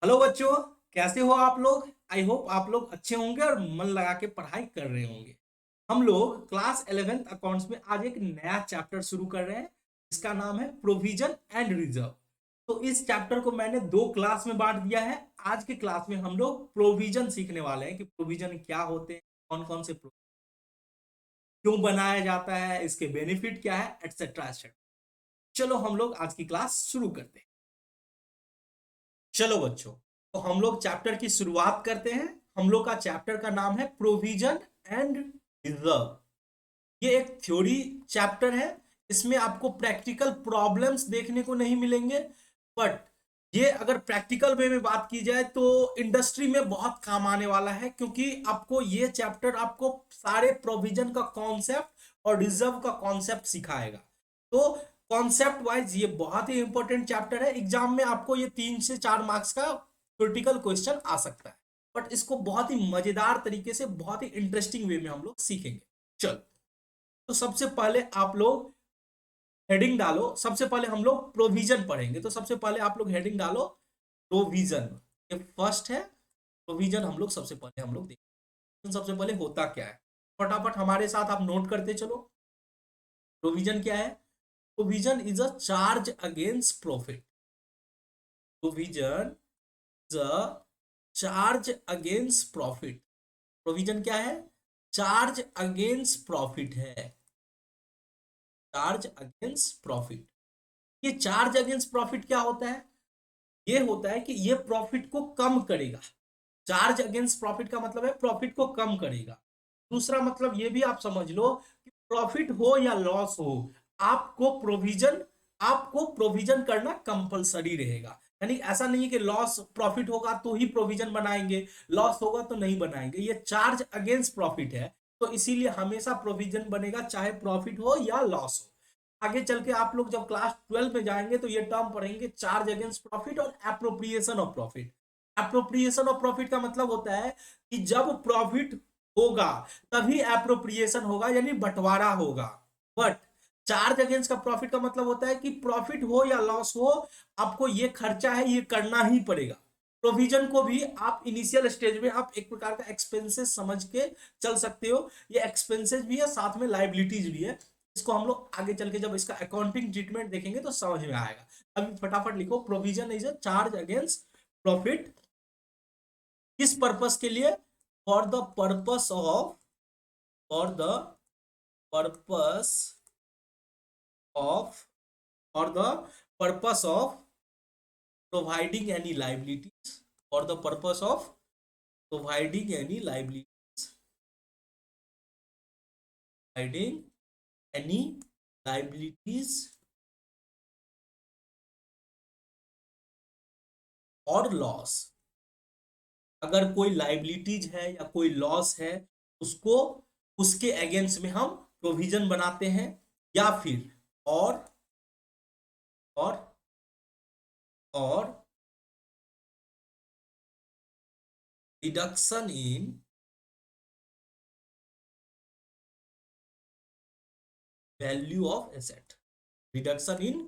Hello बच्चों। कैसे हो आप लोग? आई होप आप लोग अच्छे होंगे और मन लगा के पढ़ाई कर रहे होंगे। हम लोग क्लास 11th अकाउंट्स में आज एक नया चैप्टर शुरू कर रहे हैं। इसका नाम है प्रोविजन एंड रिजर्व। तो इस चैप्टर को मैंने दो क्लास में बांट दिया है। आज के क्लास में हम लोग प्रोविजन सीखने वाले हैं कि प्रोविजन क्या होते हैं, कौन कौन से क्यों बनाया जाता है, इसके बेनिफिट क्या है, एटसेट्रा एटसेट्रा। चलो हम लोग आज की क्लास शुरू करते हैं। चलो बच्चों, तो हम लोग चैप्टर की शुरुआत करते हैं। हम लोग का चैप्टर का नाम है प्रोविजन एंड रिजर्व। ये एक थ्योरी चैप्टर है। इसमें आपको प्रैक्टिकल प्रॉब्लम्स देखने को नहीं मिलेंगे, बट ये अगर प्रैक्टिकल वे में बात की जाए तो इंडस्ट्री में बहुत काम आने वाला है, क्योंकि आपको ये चैप्टर आपको सारे प्रोविजन का कॉन्सेप्ट और रिजर्व का कॉन्सेप्ट सिखाएगा। तो कॉन्सेप्ट वाइज ये बहुत ही इंपॉर्टेंट चैप्टर है। एग्जाम में आपको ये 3 से 4 मार्क्स का क्रिटिकल क्वेश्चन आ सकता है, बट इसको बहुत ही मजेदार तरीके से, बहुत ही इंटरेस्टिंग वे में हम लोग सीखेंगे। चलो, तो सबसे पहले आप लोग हेडिंग डालो। सबसे पहले हम लोग प्रोविजन पढ़ेंगे, तो सबसे पहले आप लोग हेडिंग डालो प्रोविजन। ये फर्स्ट है। प्रोविजन हम लोग सबसे पहले हम लोग देखते, सबसे पहले होता क्या है। फटाफट हमारे साथ आप नोट करते चलो। प्रोविजन क्या है? Provision is a charge against profit. Provision is a charge against profit. Provision क्या है? चार्ज अगेंस्ट प्रॉफिट है। Charge against profit. ये चार्ज अगेंस्ट प्रॉफिट क्या होता है? ये होता है कि ये प्रॉफिट को कम करेगा। चार्ज अगेंस्ट प्रॉफिट का मतलब है प्रॉफिट को कम करेगा। दूसरा मतलब ये भी आप समझ लो कि प्रॉफिट हो या लॉस हो, आपको प्रोविजन आपको प्रोविजन करना कंपलसरी रहेगा। यानी ऐसा नहीं है कि लॉस प्रॉफिट होगा तो ही प्रोविजन बनाएंगे, लॉस होगा तो नहीं बनाएंगे। ये चार्ज अगेंस्ट प्रॉफिट है, तो इसीलिए हमेशा प्रोविजन बनेगा, चाहे प्रॉफिट हो या लॉस हो। आगे चल के आप लोग जब क्लास 12 में जाएंगे तो ये टर्म पढ़ेंगे, चार्ज अगेंस्ट प्रॉफिट और appropriation of profit. Appropriation of profit का मतलब होता है कि जब प्रॉफिट होगा तभी एप्रोप्रिएशन होगा, यानी बंटवारा होगा। बट चार्ज अगेंस्ट का प्रॉफिट का मतलब होता है कि प्रॉफिट हो या लॉस हो, आपको ये खर्चा है ये करना ही पड़ेगा। प्रोविजन को भी आप इनिशियल स्टेज में आप एक प्रकार का एक्सपेंसेस समझ के चल सकते हो। ये एक्सपेंसेस भी है, साथ में लाइबिलिटीज भी है। इसको हम लोग आगे चल के जब इसका अकाउंटिंग ट्रीटमेंट देखेंगे तो समझ में आएगा। अभी फटाफट लिखो, provision is a charge against profit. किस पर्पस के लिए? For the purpose of for the purpose of for the purpose of providing any liabilities. For the purpose of providing any liabilities. Providing any liabilities और loss. अगर कोई liabilities है या कोई loss है, उसको उसके अगेंस्ट में हम प्रोविजन बनाते हैं। या फिर और और और reduction in value of asset. Reduction in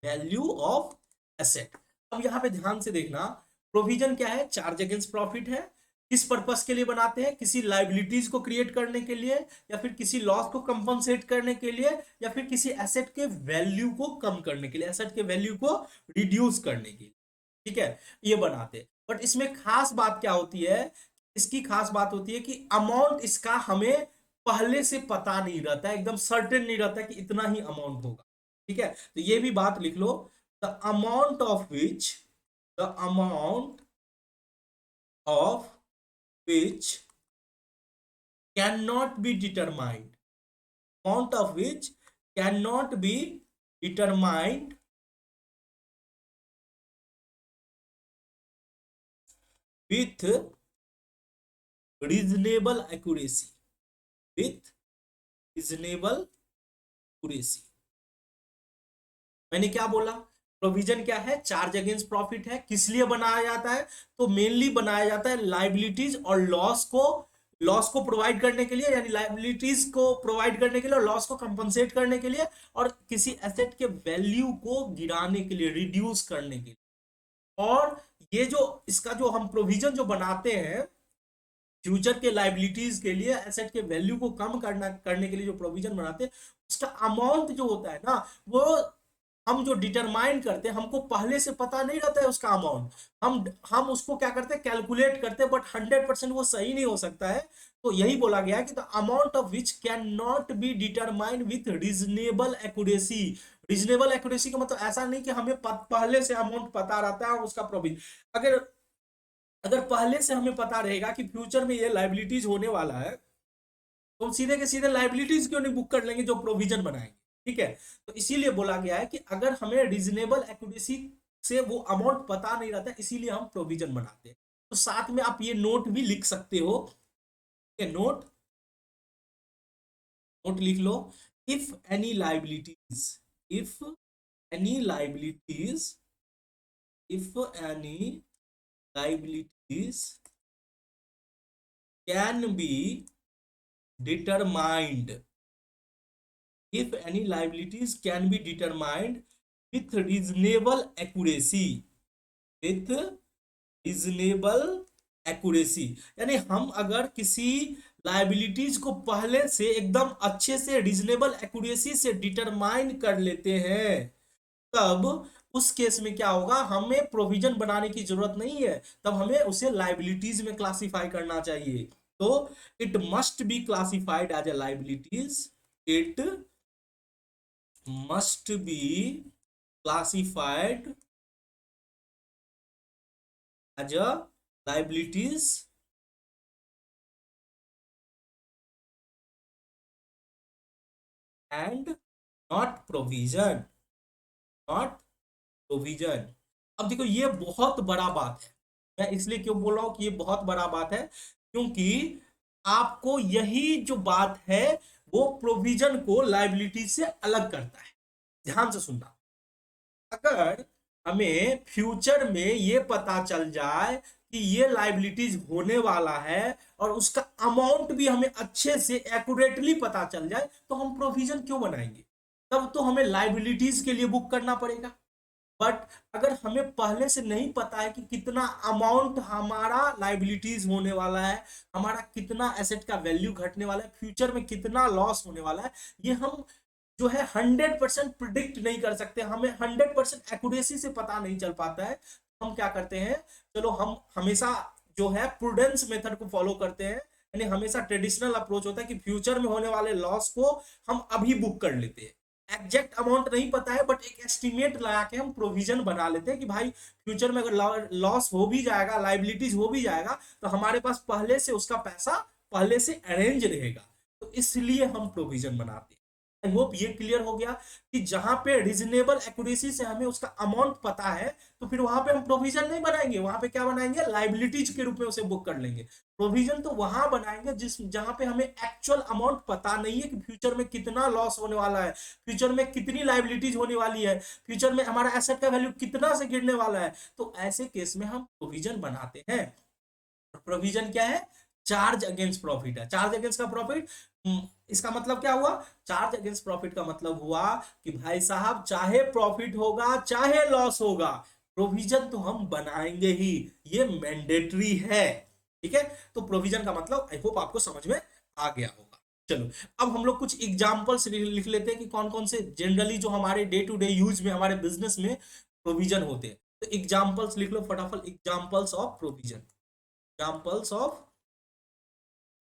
value of asset. अब यहां पे ध्यान से देखना, प्रोविजन क्या है? चार्ज अगेंस्ट प्रॉफिट है। किस पर्पस के लिए बनाते हैं? किसी लाइबिलिटीज को क्रिएट करने के लिए, या फिर किसी लॉस को कंपनसेट करने के लिए, या फिर किसी एसेट के वैल्यू को कम करने के लिए, एसेट के वैल्यू को रिड्यूस करने के लिए। ठीक है, ये बनाते हैं। बट इसमें खास बात क्या होती है? इसकी खास बात होती है कि अमाउंट इसका हमें पहले से पता नहीं रहता है, एकदम सर्टेन नहीं रहता कि इतना ही अमाउंट होगा। ठीक है, तो ये भी बात लिख लो। The amount of which the amount of which can not be determined. Amount of which can not be determined with reasonable accuracy. With reasonable accuracy. मैंने क्या बोला? प्रोविजन क्या है? चार्ज अगेंस्ट प्रॉफिट है। किस लिए बनाया जाता है? तो मेनली बनाया जाता है लाइबिलिटीज और लॉस को प्रोवाइड करने के लिए, यानी लाइबिलिटीज को प्रोवाइड करने के लिए और लॉस को कंपनसेट करने के लिए, और किसी एसेट के वैल्यू को गिराने के लिए, रिड्यूस करने के लिए। और ये जो इसका जो हम प्रोविजन जो बनाते हैं फ्यूचर के लाइबिलिटीज के लिए, एसेट के वैल्यू को कम करने के लिए जो प्रोविजन बनाते हैं, उसका अमाउंट जो होता है ना, वो हम जो डिटरमाइन करते हैं, हमको पहले से पता नहीं रहता है उसका अमाउंट। हम उसको क्या करते हैं, कैलकुलेट करते हैं, बट 100% वो सही नहीं हो सकता है। तो यही बोला गया है कि the amount of which can not be determine with reasonable accuracy. Reasonable accuracy का मतलब ऐसा नहीं कि हमें पहले से अमाउंट पता रहता है और उसका प्रोविजन, अगर अगर पहले से हमें पता रहेगा कि फ्यूचर में ये लाइबिलिटीज होने वाला है, तो हम सीधे के सीधे लाइबिलिटीज क्यों नहीं बुक कर लेंगे जो प्रोविजन बनाएंगे। ठीक है, तो इसीलिए बोला गया है कि अगर हमें रीजनेबल एक्यूरेसी से वो अमाउंट पता नहीं रहता, इसीलिए हम प्रोविजन बनाते हैं। तो साथ में आप ये नोट भी लिख सकते हो, ये नोट नोट लिख लो। If any liabilities, if any liabilities, if any liabilities can be determined, if any liabilities can be determined with reasonable accuracy, with reasonable accuracy, यानी हम अगर किसी लाइबिलिटीज को पहले से एकदम अच्छे से रीजनेबल एक्यूरेसी से डिटरमाइन कर लेते हैं, तब उस केस में क्या होगा, हमें प्रोविजन बनाने की जरूरत नहीं है, तब हमें उसे लाइबिलिटीज में क्लासिफाई करना चाहिए। तो it must be classified as a liabilities, it must be classified as a liabilities and not provision, not provision. अब देखो ये बहुत बड़ा बात है, मैं इसलिए क्यों बोल रहा हूं कि ये बहुत बड़ा बात है, क्योंकि आपको यही जो बात है वो प्रोविजन को लाइबिलिटी से अलग करता है। ध्यान से सुनना, अगर हमें फ्यूचर में ये पता चल जाए कि ये लाइबिलिटीज होने वाला है और उसका अमाउंट भी हमें अच्छे से एक्यूरेटली पता चल जाए, तो हम प्रोविजन क्यों बनाएंगे? तब तो हमें लाइबिलिटीज के लिए बुक करना पड़ेगा। बट अगर हमें पहले से नहीं पता है कि कितना अमाउंट हमारा लाइबिलिटीज होने वाला है, हमारा कितना एसेट का वैल्यू घटने वाला है, फ्यूचर में कितना लॉस होने वाला है, ये हम जो है 100% प्रिडिक्ट नहीं कर सकते, हमें 100% एक्यूरेसी से पता नहीं चल पाता है। हम क्या करते हैं, चलो हम हमेशा जो है प्रूडेंस मेथड को फॉलो करते हैं, यानी हमेशा ट्रेडिशनल अप्रोच होता है कि फ्यूचर में होने वाले लॉस को हम अभी बुक कर लेते हैं। एग्जैक्ट अमाउंट नहीं पता है, बट एक एस्टिमेट लगा के हम प्रोविजन बना लेते हैं कि भाई फ्यूचर में अगर लॉस हो भी जाएगा, लाइबिलिटीज हो भी जाएगा, तो हमारे पास पहले से उसका पैसा पहले से अरेंज रहेगा, तो इसलिए हम प्रोविजन बनाते हैं। आई होप ये क्लियर हो गया कि जहां पे रीजनेबल एक्यूरेसी से हमें उसका अमाउंट पता है, तो फिर वहां पे हम प्रोविजन नहीं बनाएंगे, वहां पे क्या बनाएंगे, लाइबिलिटीज के रूप में उसे बुक कर लेंगे। प्रोविजन तो वहां बनाएंगे जिस जहां पे हमें एक्चुअल अमाउंट पता नहीं है कि फ्यूचर में कितना लॉस होने वाला है, फ्यूचर में कितनी लाइबिलिटीज होने वाली है, फ्यूचर में हमारा एसेट का वैल्यू कितना से गिरने वाला है। तो ऐसे केस में हम प्रोविजन बनाते हैं। प्रोविजन क्या है, चार्ज अगेंस्ट प्रॉफिट है। चार्ज अगेंस्ट का प्रॉफिट, इसका मतलब क्या हुआ, चार्ज अगेंस्ट प्रॉफिट का मतलब हुआ कि भाई साहब चाहे प्रॉफिट होगा चाहे लॉस होगा, प्रोविजन तो हम बनाएंगे ही, ये मैंडेटरी है। ठीक है, तो प्रोविजन का मतलब आई होप आपको समझ में आ गया होगा। चलो अब हम लोग कुछ एग्जांपल्स लिख लेते हैं कि कौन कौन से जनरली जो हमारे डे टू डे यूज में, हमारे बिजनेस में प्रोविजन होते हैं। तो एग्जांपल्स लिख लो फटाफट, examples of provision, examples of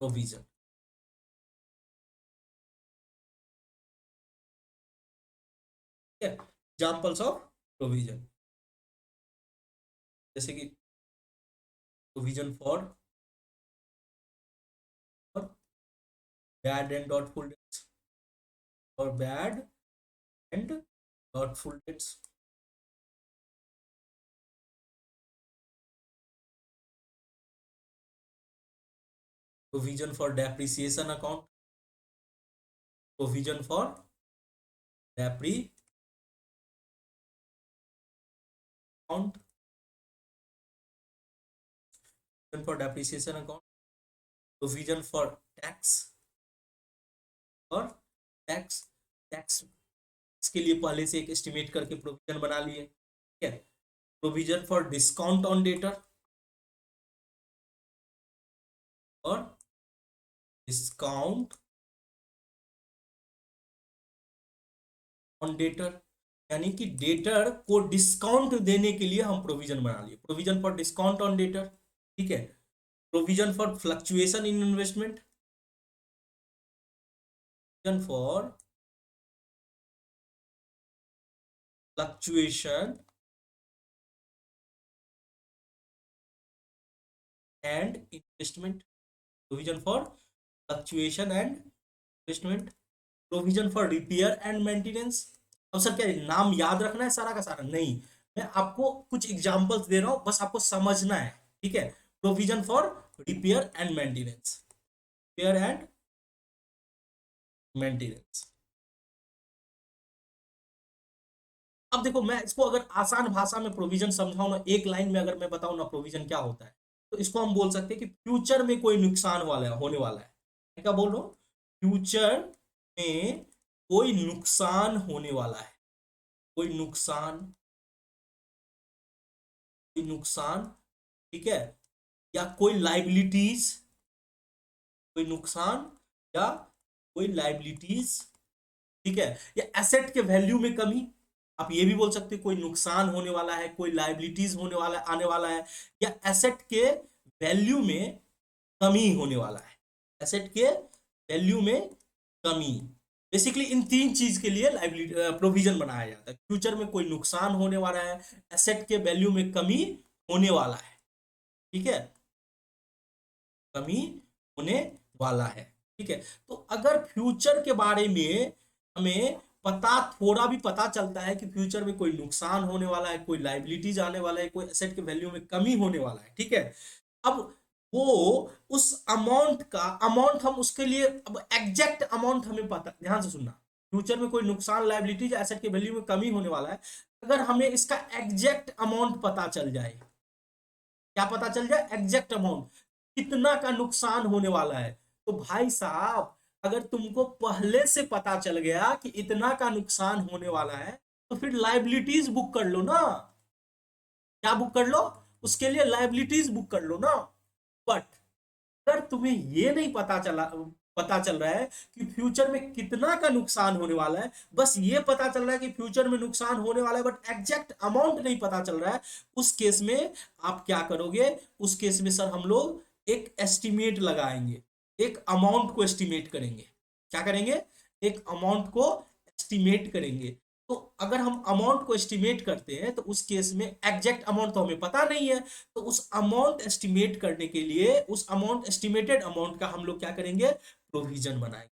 provision. ठीक है, एग्जांपल्स ऑफ प्रोविजन, जैसे कि provision for bad and doubtful debts, और bad and doubtful debts, provision for depreciation account, provision for depreciation account, for depreciation account, provision for tax, और tax tax के लिए पहले से एक एस्टिमेट करके प्रोविजन बना लिए। ठीक है, provision for discount on debtor और डिस्काउंट ऑन डेटर, यानी कि डेटर को डिस्काउंट देने के लिए हम प्रोविजन बना लिए, provision for discount on debtor. ठीक है, provision for fluctuation in investment, provision for fluctuation and investment, provision for fluctuation and investment, provision for repair and maintenance. अब सर क्या नाम याद रखना है सारा का सारा? नहीं, मैं आपको कुछ एग्जांपल्स दे रहा हूं, बस आपको समझना है। ठीक है, provision for repair and maintenance, repair and maintenance. अब देखो, मैं इसको अगर आसान भाषा में प्रोविजन समझाऊं ना, एक लाइन में अगर मैं बताऊं ना प्रोविजन क्या होता है, तो इसको हम बोल सकते हैं कि फ्यूचर में कोई नुकसान वाला होने वाला है। क्या बोल रहा हूं? फ्यूचर में कोई नुकसान होने वाला है, कोई नुकसान, कोई नुकसान। ठीक है, या कोई लाइबिलिटीज, कोई नुकसान या कोई लाइबिलिटीज। ठीक है, या एसेट के वैल्यू में कमी। आप ये भी बोल सकते हैं कोई नुकसान होने वाला है, कोई लाइबिलिटीज होने वाला आने वाला है, या एसेट के वैल्यू में कमी होने वाला है, एसेट के वैल्यू में कमी। बेसिकली इन तीन चीज के लिए लाइबिलिटी प्रोविजन बनाया जाता है। फ्यूचर में कोई नुकसान होने वाला है, एसेट के वैल्यू में कमी होने वाला है। ठीक है, कमी होने वाला है। ठीक है, तो अगर फ्यूचर के बारे में हमें पता, थोड़ा भी पता चलता है कि फ्यूचर में कोई नुकसान होने वाला है, कोई लाइबिलिटीज आने वाला है, कोई एसेट के वैल्यू में कमी होने वाला है। ठीक है, अब वो उस अमाउंट का, अमाउंट हम उसके लिए, अब एग्जैक्ट अमाउंट हमें पता, ध्यान से सुनना, फ्यूचर में कोई नुकसान, लाइबिलिटीज, एसेट के वैल्यू में कमी होने वाला है। अगर हमें इसका एग्जैक्ट अमाउंट पता चल जाए, क्या पता चल जाए? एग्जैक्ट अमाउंट, कितना का नुकसान होने वाला है। तो भाई साहब, अगर तुमको पहले से पता चल गया कि इतना का नुकसान होने वाला है, तो फिर लाइबिलिटीज बुक कर लो ना। क्या बुक कर लो? उसके लिए लाइबिलिटीज बुक कर लो ना। बट अगर तुम्हें ये नहीं पता चल रहा है कि फ्यूचर में कितना का नुकसान होने वाला है, बस ये पता चल रहा है कि फ्यूचर में नुकसान होने वाला है, बट एग्जैक्ट अमाउंट नहीं पता चल रहा है, उस केस में आप क्या करोगे? उस केस में सर हम लोग एक एस्टिमेट लगाएंगे, एक अमाउंट को एस्टिमेट करेंगे। क्या करेंगे? एक अमाउंट को एस्टिमेट करेंगे। तो अगर हम अमाउंट को एस्टिमेट करते हैं, तो उस केस में एग्जैक्ट अमाउंट तो हमें पता नहीं है, तो उस अमाउंट एस्टिमेट करने के लिए, उस अमाउंट, एस्टिमेटेड अमाउंट का हम लोग क्या करेंगे? प्रोविजन बनाएंगे।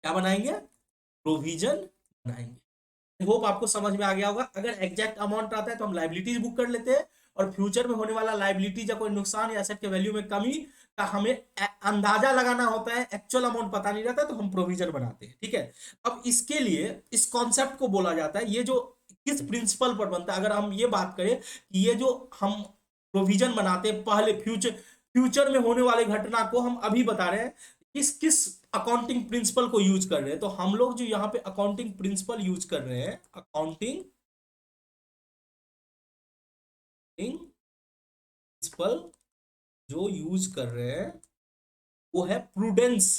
क्या बनाएंगे? प्रोविजन बनाएंगे। होप आपको समझ में आ गया होगा। अगर एग्जैक्ट अमाउंट आता है तो हम लाइबिलिटीज बुक कर लेते हैं, और फ्यूचर में होने वाला लाइबिलिटीज या कोई नुकसान या एसेट के वैल्यू में कमी का हमें अंदाजा लगाना होता है, एक्चुअल अमाउंट पता नहीं रहता, तो हम प्रोविजन बनाते हैं। ठीक है, अब इसके लिए इस कॉन्सेप्ट को बोला जाता है, ये जो किस प्रिंसिपल पर बनता है, अगर हम ये बात करें कि ये जो हम प्रोविजन बनाते हैं पहले फ्यूचर, फ्यूचर में होने वाले घटना को हम अभी बता रहे हैं, किस किस अकाउंटिंग प्रिंसिपल को यूज कर रहे हैं। तो हम लोग जो यहाँ पे अकाउंटिंग प्रिंसिपल यूज कर रहे हैं, अकाउंटिंग प्रिंसिपल जो यूज कर रहे हैं, वो है प्रूडेंस,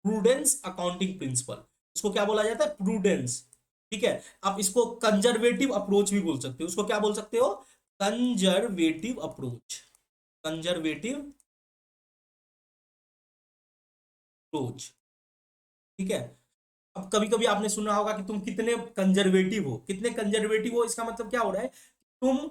प्रूडेंस अकाउंटिंग प्रिंसिपल। इसको क्या बोला जाता है? प्रूडेंस। ठीक है, आप इसको कंजर्वेटिव अप्रोच भी बोल सकते हो। उसको क्या बोल सकते हो? Conservative approach, conservative approach. ठीक है, अब कभी कभी आपने सुना होगा कि तुम कितने कंजर्वेटिव हो, कितने कंजर्वेटिव हो, इसका मतलब क्या हो रहा है? तुम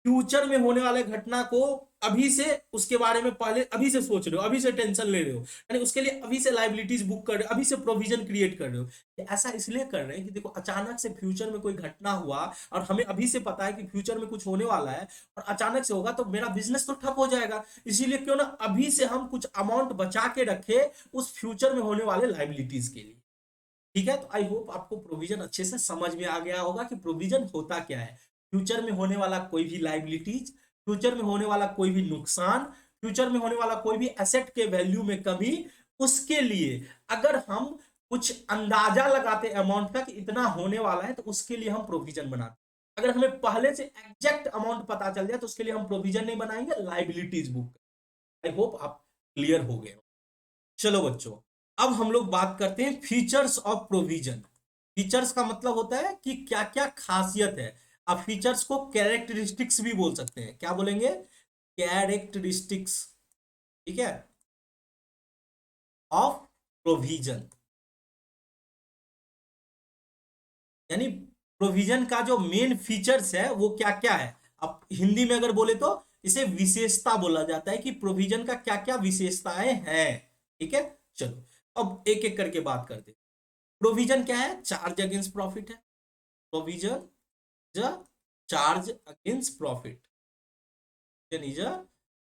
फ्यूचर में होने वाले घटना को अभी से, उसके बारे में पहले अभी से सोच रहे हो, अभी से टेंशन ले रहे हो, यानी उसके लिए अभी से लाइबिलिटीज बुक कर रहे हो, अभी से प्रोविजन क्रिएट कर रहे हो। ये ऐसा इसलिए कर रहे हैं कि देखो, अचानक से फ्यूचर में कोई घटना हुआ और हमें अभी से पता है कि फ्यूचर में कुछ होने वाला है, और अचानक से होगा तो मेरा बिजनेस तो ठप हो जाएगा। इसीलिए क्यों ना अभी से हम कुछ अमाउंट बचा के रखे उस फ्यूचर में होने वाले लाइबिलिटीज के लिए। ठीक है, तो आई होप आपको प्रोविजन अच्छे से समझ में आ गया होगा कि प्रोविजन होता क्या है। फ्यूचर में होने वाला कोई भी लाइबिलिटीज, फ्यूचर में होने वाला कोई भी नुकसान, फ्यूचर में होने वाला कोई भी एसेट के वैल्यू में कमी, उसके लिए अगर हम कुछ अंदाजा लगाते अमाउंट का कि इतना होने वाला है, तो उसके लिए हम प्रोविजन बनाते हैं। अगर हमें पहले से एग्जैक्ट अमाउंट पता चल जाए तो उसके लिए हम प्रोविजन नहीं बनाएंगे, लाइबिलिटीज बुक। आई होप आप क्लियर हो गए। चलो बच्चों, अब हम लोग बात करते हैं फीचर्स ऑफ प्रोविजन। फीचर्स का मतलब होता है कि क्या क्या खासियत है। आप फीचर्स को कैरेक्टरिस्टिक्स भी बोल सकते हैं। क्या बोलेंगे? कैरेक्टरिस्टिक्स। ठीक है, ऑफ प्रोविजन, यानी प्रोविजन का जो मेन फीचर्स है वो क्या क्या है। अब हिंदी में अगर बोले तो इसे विशेषता बोला जाता है कि प्रोविजन का क्या क्या विशेषताएं हैं। ठीक है, चलो अब एक एक करके बात करते हैं। प्रोविजन क्या है? चार्ज अगेंस्ट प्रॉफिट है। Provision is a charge against profit, is a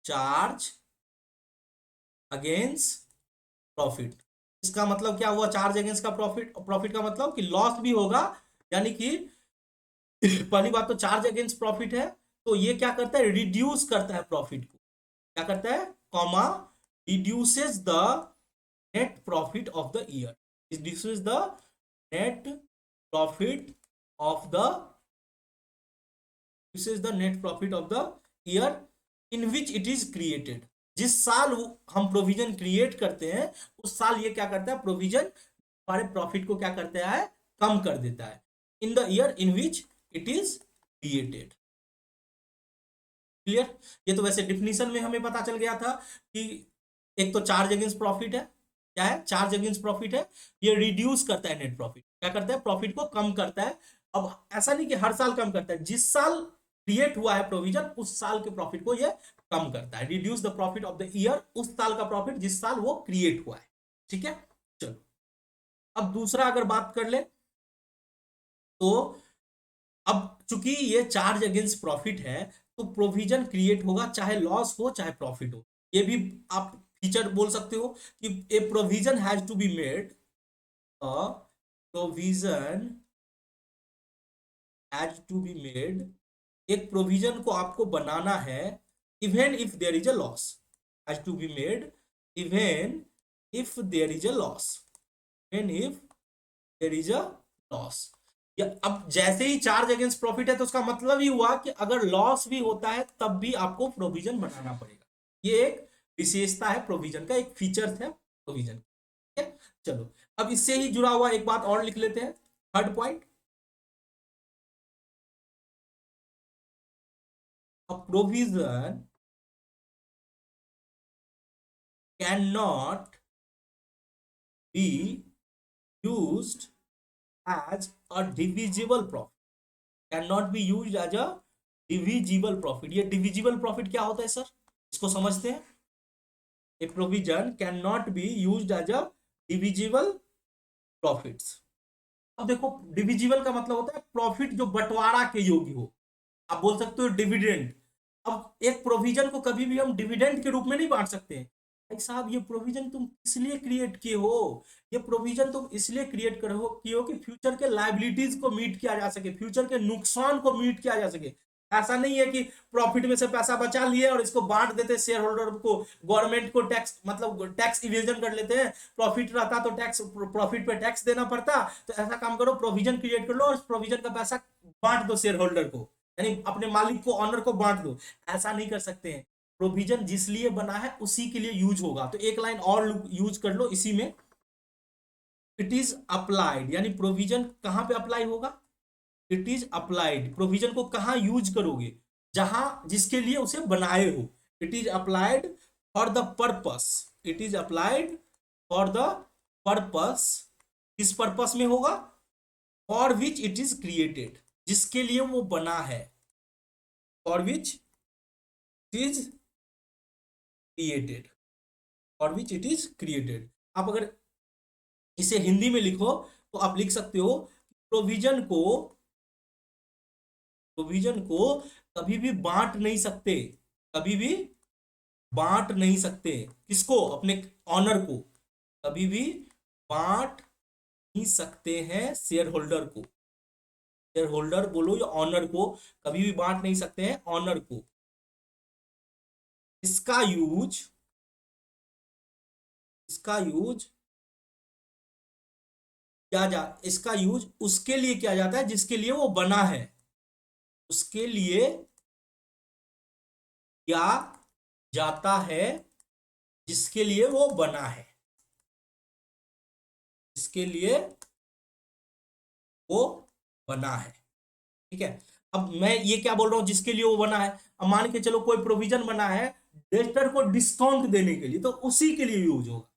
charge against profit. इसका मतलब क्या हुआ? चार्ज अगेंस्ट का प्रॉफिट, प्रॉफिट का मतलब कि लॉस भी होगा, यानी कि पहली बात तो चार्ज अगेंस्ट प्रॉफिट है, तो ये क्या करता है? रिड्यूस करता है प्रॉफिट को। क्या करता है? Comma, reduces the net profit of the year, reduces the net profit of the, this is the net profit of the year in which it is created. जिस साल हम प्रोविजन क्रिएट करते हैं उस साल ये क्या करता है? प्रोविजन हमारे प्रॉफिट को क्या करता है? कम कर देता है। In the year in which it is created. Clear? ये तो वैसे डिफिनीशन में हमें पता चल गया था कि एक तो चार्ज अगेंस्ट प्रॉफिट है। क्या है? चार्ज अगेंस्ट प्रॉफिट है। ये रिड्यूस करता है नेट प्रॉफिट, क्या करता है? प्रॉफिट को कम करता है। अब ऐसा नहीं कि हर साल कम करता है, जिस साल क्रिएट हुआ है प्रोविजन उस साल के प्रॉफिट को ये कम करता है। Reduce the profit of the year, उस साल का प्रॉफिट जिस साल वो क्रिएट हुआ है। ठीक है, चलो अब दूसरा अगर बात कर ले तो, अब चूंकि ये चार्ज अगेंस्ट प्रॉफिट है तो प्रोविजन क्रिएट होगा चाहे लॉस हो चाहे प्रॉफिट हो। ये भी आप फीचर बोल सकते हो कि a provision has to be made, a provision has to be made, एक प्रोविजन को आपको बनाना है even if there is a loss. Has to be made even if there is a loss, even if there is a loss. या अब जैसे ही charge against profit है तो उसका मतलब ही हुआ कि अगर लॉस भी होता है तब भी आपको प्रोविजन बनाना पड़ेगा। ये एक विशेषता है प्रोविजन का, एक फीचर है प्रोविजन। ठीक है, चलो अब इससे ही जुड़ा हुआ एक बात और लिख लेते हैं। Third point, a provision cannot be used as a divisible profit, cannot be used as a divisible profit। ये divisible profit क्या होता है सर? इसको समझते हैं। a provision cannot be used as a divisible profits। अब देखो, डिविजिबल का मतलब होता है प्रॉफिट जो बंटवारा के योग्य हो। आप बोल सकते हो डिविडेंड। अब एक प्रोविजन को कभी भी हम डिविडेंड के रूप में नहीं बांट सकते। भाई साहब, ये प्रोविजन तुम इसलिए क्रिएट किए हो, ये प्रोविजन तुम इसलिए क्रिएट कर हो किए हो कि फ्यूचर के लाइबिलिटीज को मीट किया जा सके, फ्यूचर के नुकसान को मीट किया जा सके। ऐसा नहीं है कि प्रॉफिट में से पैसा बचा लिए और इसको बांट देते शेयर होल्डर को, गवर्नमेंट को टैक्स, मतलब टैक्स इवेजन कर लेते हैं। प्रॉफिट रहता तो टैक्स, प्रॉफिट पे टैक्स देना पड़ता। तो ऐसा काम करो, प्रोविजन क्रिएट कर लो और प्रोविजन का पैसा बांट दो शेयर होल्डर को, यानी अपने मालिक को, ऑनर को बांट दो। ऐसा नहीं कर सकते हैं। प्रोविजन जिस लिए बना है उसी के लिए यूज होगा। तो एक लाइन और यूज कर लो इसी में, इट इज अप्लाइड, यानी प्रोविजन कहां पे अप्लाई होगा? इट इज अप्लाइड, प्रोविजन को कहां यूज करोगे? जहां, जिसके लिए उसे बनाए हो। It is applied for the purpose, it is applied for the purpose. किस पर्पस में होगा? For which it is created, जिसके लिए वो बना है। For which it is created, for which it is created. आप अगर इसे हिंदी में लिखो तो आप लिख सकते हो, प्रोविजन को, प्रोविजन को कभी भी बांट नहीं सकते, कभी भी बांट नहीं सकते। किसको? अपने ऑनर को कभी भी बांट नहीं सकते हैं, शेयर होल्डर को। शेयर होल्डर बोलो या ऑनर को, कभी भी बांट नहीं सकते हैं ऑनर को। इसका यूज, इसका यूज क्या जा इसका यूज उसके लिए किया जाता है जिसके लिए वो बना है। उसके लिए किया जाता है जिसके लिए वो बना है, जिसके लिए वो बना है। ठीक है, अब मैं ये क्या बोल रहा हूं, जिसके लिए वो बना है। अब मान के चलो कोई प्रोविजन बना है डेटर को डिस्काउंट देने के लिए, तो उसी के लिए यूज होगा।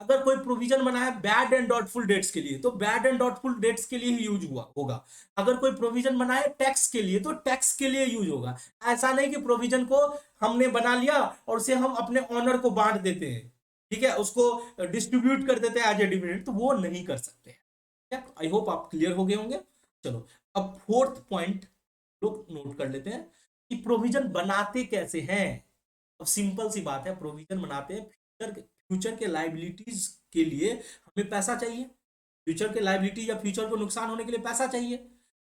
अगर कोई प्रोविजन बना है बैड एंड डॉटफुल डेट्स के लिए, तो बैड एंड डॉटफुल डेट्स के लिए ही यूज हुआ होगा। अगर कोई प्रोविजन बना है टैक्स के लिए, तो टैक्स के लिए यूज होगा। ऐसा नहीं कि प्रोविजन को हमने बना लिया और उसे हम अपने ऑनर को बांट देते हैं, ठीक है, उसको डिस्ट्रीब्यूट कर देते हैं एज ए डिविडेंड, तो वो नहीं कर सकते हैं। आई होप आप क्लियर हो गए होंगे। चलो, अब फोर्थ पॉइंट लोग नोट कर लेते हैं कि प्रोविजन बनाते कैसे हैं। अब सिंपल सी बात है, प्रोविजन बनाते हैं फ्यूचर के लाइबिलिटीज के लिए हमें पैसा चाहिए। फ्यूचर के लाइबिलिटी या फ्यूचर को नुकसान होने के लिए पैसा चाहिए।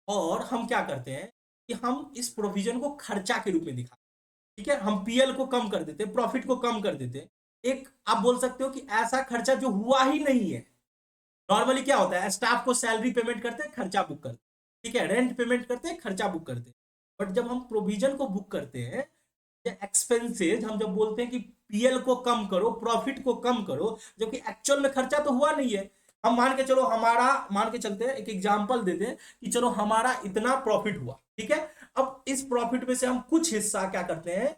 और हम क्या करते हैं कि हम इस प्रोविजन को खर्चा के रूप में दिखाते हैं। ठीक है, हम पीएल को कम कर देते हैं, प्रॉफिट को कम कर देते हैं। एक आप बोल सकते हो कि ऐसा खर्चा जो हुआ ही नहीं है। नॉर्मली क्या होता है, स्टाफ को सैलरी पेमेंट करते हैं, खर्चा बुक करते हैं, ठीक है, रेंट पेमेंट करते हैं, खर्चा बुक करते हैं। बट जब हम प्रोविजन को बुक करते हैं, एक्सपेंसेज, हम जब बोलते हैं कि पीएल को कम करो, प्रॉफिट को कम करो, जबकि एक्चुअल में खर्चा तो हुआ नहीं है। हम मान के चलो, हमारा मान के चलते हैं, एक एग्जांपल देते हैं कि चलो हमारा इतना प्रॉफिट हुआ, ठीक है। अब इस प्रॉफिट में से हम कुछ हिस्सा क्या करते हैं,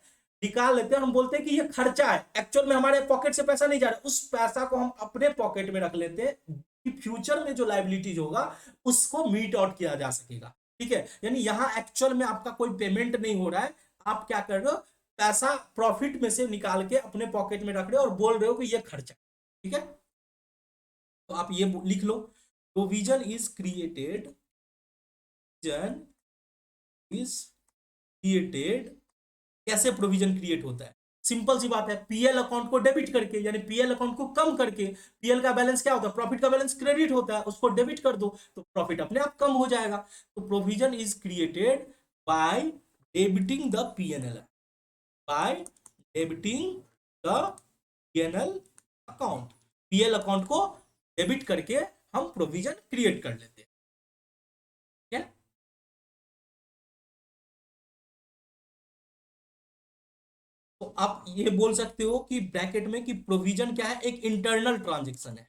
निकाल लेते हैं। हम बोलते हैं कि ये खर्चा है, एक्चुअल में हमारे पॉकेट से पैसा नहीं जा रहा, उस पैसा को हम अपने पॉकेट में रख लेते हैं कि फ्यूचर में जो लाइबिलिटीज होगा उसको मीट आउट किया जा सकेगा। ठीक है, यानी यहां एक्चुअल में आपका कोई पेमेंट नहीं हो रहा है, आप क्या कर रहे हो, पैसा प्रॉफिट में से निकाल के अपने पॉकेट में रख रहे हो और बोल रहे हो कि ये खर्चा। ठीक है, तो आप ये लिख लो, provision is created, provision is created. कैसे प्रोविजन क्रिएट होता है, सिंपल सी बात है, पीएल अकाउंट को डेबिट करके, यानी पीएल अकाउंट को कम करके। पीएल का बैलेंस क्या होता है, प्रॉफिट का बैलेंस क्रेडिट होता है, उसको डेबिट कर दो तो प्रॉफिट अपने आप कम हो जाएगा। तो provision is created by debiting the PNL, by debiting the PNL account. PL account को डेबिट करके हम प्रोविजन क्रिएट कर लेते हैं। ठीक है, तो आप ये बोल सकते हो कि ब्रैकेट में कि प्रोविजन क्या है, एक इंटरनल ट्रांजेक्शन है।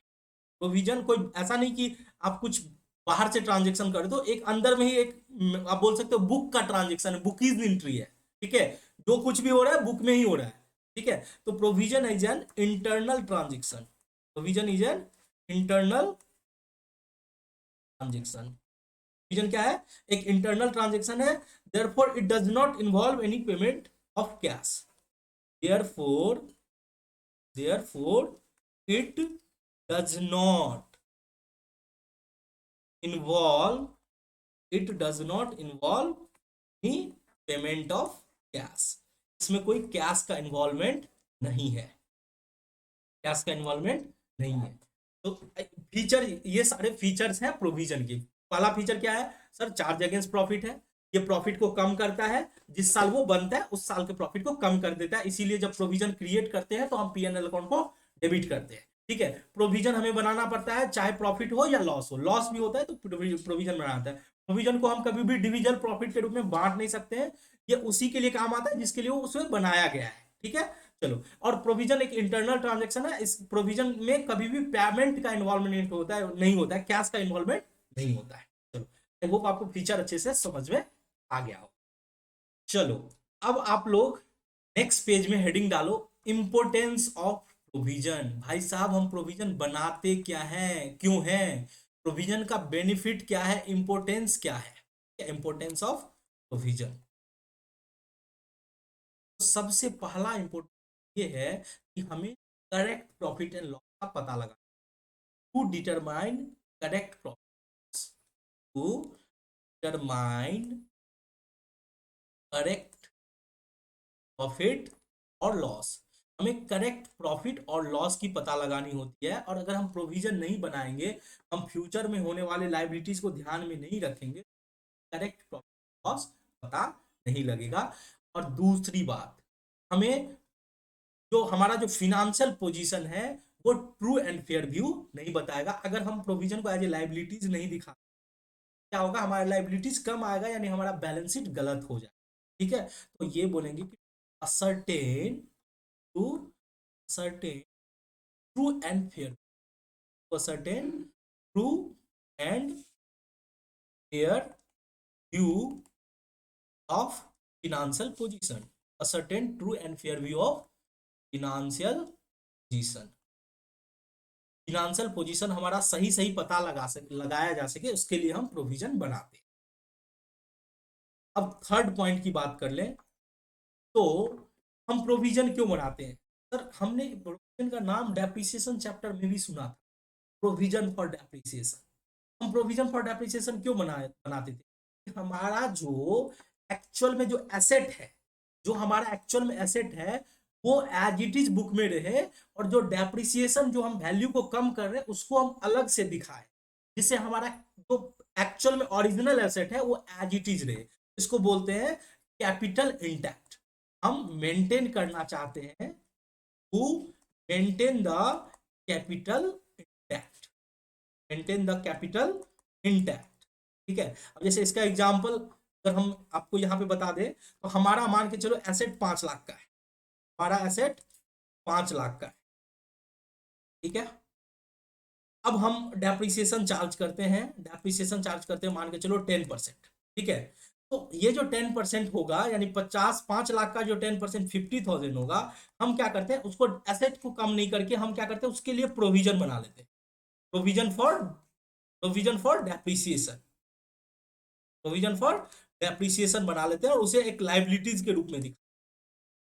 प्रोविजन कोई ऐसा नहीं कि आप कुछ बाहर से ट्रांजेक्शन कर दो, एक अंदर में ही एक आप बोल सकते हो बुक का ट्रांजेक्शन है, बुक इज एंट्री है। ठीक है, जो कुछ भी हो रहा है बुक में ही हो रहा है। ठीक है, तो provision is an internal transaction, provision is an internal transaction. Provision क्या है, एक इंटरनल ट्रांजेक्शन है। Therefore it does not involve any payment of cash, therefore therefore it does not involve, it does not involve any payment of cash। इसमें कोई cash का involvement नहीं है, cash का इन्वॉल्वमेंट नहीं है। तो फीचर, ये सारे फीचर्स हैं प्रोविजन के। पहला फीचर क्या है सर, चार्ज अगेंस्ट प्रॉफिट है। ये प्रॉफिट को कम करता है, जिस साल वो बनता है उस साल के प्रॉफिट को कम कर देता है। इसीलिए जब प्रोविजन क्रिएट करते हैं तो हम पीएनएल अकाउंट को डेबिट करते हैं। ठीक है, प्रोविजन हमें बनाना पड़ता है, चाहे प्रॉफिट हो या लॉस हो। लॉस भी होता है तो प्रोविजन बनाता है। प्रोविजन को हम कभी भी डिविजल प्रॉफिट के रूप में बांट नहीं सकते हैं, ये उसी के लिए काम आता है जिसके लिए वो उसमें बनाया गया है। ठीक है, चलो, और प्रोविजन एक इंटरनल ट्रांजेक्शन है, इस प्रोविजन में कभी भी पेमेंट का इन्वॉल्वमेंट होता है नहीं होता है, कैश का इन्वॉल्वमेंट नहीं होता है। चलो, आई होप आपको फीचर अच्छे से समझ में आ गया हो। चलो, अब आप लोग नेक्स्ट पेज में हेडिंग डालो, इंपोर्टेंस ऑफ प्रोविजन। भाई साहब, हम प्रोविजन बनाते क्या है, क्यों है, प्रोविजन का बेनिफिट क्या है, इंपोर्टेंस क्या है, इंपोर्टेंस ऑफ प्रोविजन। सबसे पहला इंपोर्टेंट ये है कि हमें करेक्ट प्रॉफिट एंड लॉस का पता लगा, to determine correct profit, to determine correct profit और लॉस। हमें करेक्ट प्रॉफिट और लॉस की पता लगानी होती है। और अगर हम प्रोविजन नहीं बनाएंगे, हम फ्यूचर में होने वाले लाइबिलिटीज को ध्यान में नहीं रखेंगे, करेक्ट प्रॉफिट लॉस पता नहीं लगेगा। और दूसरी बात, हमें जो हमारा जो फिनेंशियल पोजीशन है वो ट्रू एंड फेयर व्यू नहीं बताएगा, अगर हम प्रोविजन को एज ए लाइबिलिटीज नहीं दिखा। क्या होगा, हमारा लाइबिलिटीज कम आएगा, यानी हमारा बैलेंस शीट गलत हो जाए। ठीक है, तो ये बोलेंगे कि ascertain to certain true and fair, ascertain true and fair view of financial position, a certain true and fair view of financial position। Financial position हमारा सही सही पता लगाया जा सके, उसके लिए हम प्रोविजन बनाते हैं। अब थर्ड पॉइंट की बात कर लें, तो हम प्रोविजन क्यों बनाते हैं? सर, हमने प्रोविजन का नाम डेप्रिसिएशन चैप्टर में भी सुना था, प्रोविजन फॉर डेप्रिसिएशन। हम प्रोविजन फॉर डेप्रिसिएशन क्यों बनाते थे? हमारा जो एक्चुअल में जो एसेट है, जो हमारा एक्चुअल में एसेट है, वो एज इट इज बुक में रहे, और जो डेप्रिसिएशन जो हम वैल्यू को कम कर रहे हैं उसको हम अलग से दिखाए, जिससे हमारा जो एक्चुअल में ओरिजिनल एसेट है वो एज इट इज रहे। इसको बोलते हैं कैपिटल इंटैक्ट। हम मेंटेन करना चाहते हैं, to maintain the capital intact, maintain the capital intact. ठीक है, अब जैसे इसका एग्जांपल अगर हम आपको यहां पे बता दें, तो हमारा मान के चलो एसेट 5 लाख का है, हमारा एसेट 5 लाख का है। ठीक है, अब हम डेप्रिसिएशन चार्ज करते हैं, डेप्रिसिएशन चार्ज करते हैं मान के चलो 10%। ठीक है, तो ये जो 10% होगा, यानी 5 लाख का जो 10% 50,000 होगा, हम क्या करते हैं, उसको एसेट को कम नहीं करके हम क्या करते हैं, उसके लिए प्रोविजन बना लेते हैं। Provision for depreciation, provision for depreciation बना लेते हैं, और उसे एक लाइबिलिटीज के रूप में दिखा।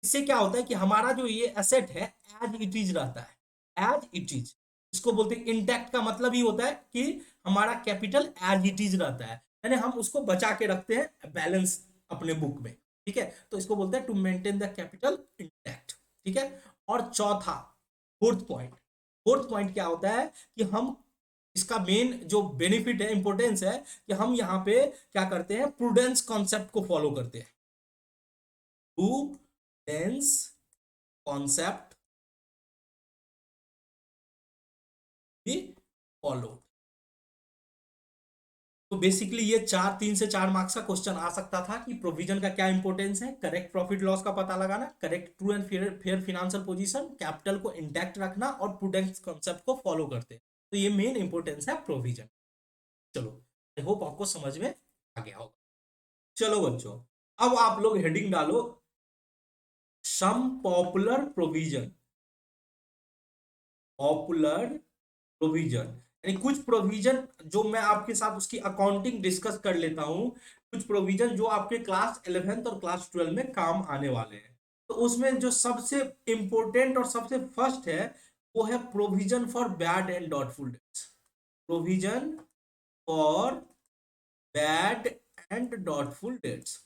इससे क्या होता है कि हमारा जो ये एसेट है एज इट इज रहता है, एज इट इज। इसको बोलते हैं इंटैक्ट, का मतलब ही होता है कि हमारा कैपिटल एज इट इज रहता है, यानी हम उसको बचा के रखते हैं बैलेंस अपने बुक में। ठीक है, तो इसको बोलते हैं to maintain the capital intact. ठीक है, और चौथा, फोर्थ पॉइंट क्या होता है कि हम, इसका मेन जो बेनिफिट है, इंपॉर्टेंस है, कि हम यहाँ पे क्या करते हैं, प्रूडेंस कॉन्सेप्ट को फॉलो करते हैं। प्रूडेंस कॉन्सेप्ट भी फॉलो। तो बेसिकली ये 3 से 4 मार्क्स का क्वेश्चन आ सकता था कि प्रोविजन का क्या इंपॉर्टेंस है, करेक्ट प्रॉफिट लॉस का पता लगाना, correct true and fair financial position, capital को इंटैक्ट रखना, और प्रूडेंस कॉन्सेप्ट को फॉलो करते हैं। तो ये मेन इंपॉर्टेंस है प्रोविजन। चलो, आई होप आपको समझ में आ गया होगा। चलो बच्चों, अब आप लोग हेडिंग डालो, some popular provision, popular provision, यानी कुछ प्रोविजन जो मैं आपके साथ उसकी अकाउंटिंग डिस्कस कर लेता हूं, कुछ प्रोविजन जो आपके क्लास 11th और क्लास 12 में काम आने वाले हैं। तो उसमें जो सबसे इंपॉर्टेंट और सबसे फर्स्ट है, वो है provision for bad and doubtful debts. Provision for bad and doubtful debts,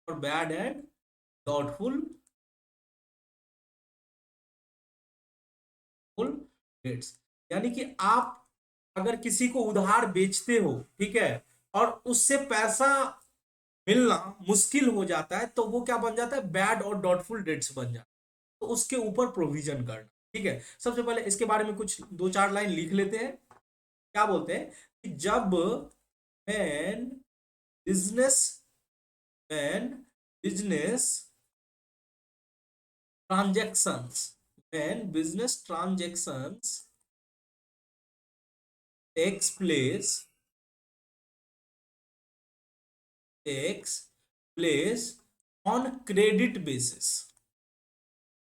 और बैड एंड डॉटफुल डेट्स, यानी कि आप अगर किसी को उधार बेचते हो, ठीक है, और उससे पैसा मिलना मुश्किल हो जाता है, तो वो क्या बन जाता है, बैड और डॉटफुल डेट्स बन जाता है। तो उसके ऊपर प्रोविजन करना। ठीक है, सबसे पहले इसके बारे में कुछ 2-4 लाइन लिख लेते हैं। क्या बोलते हैं कि जब when business when business transactions when business transactions takes place takes place on credit basis।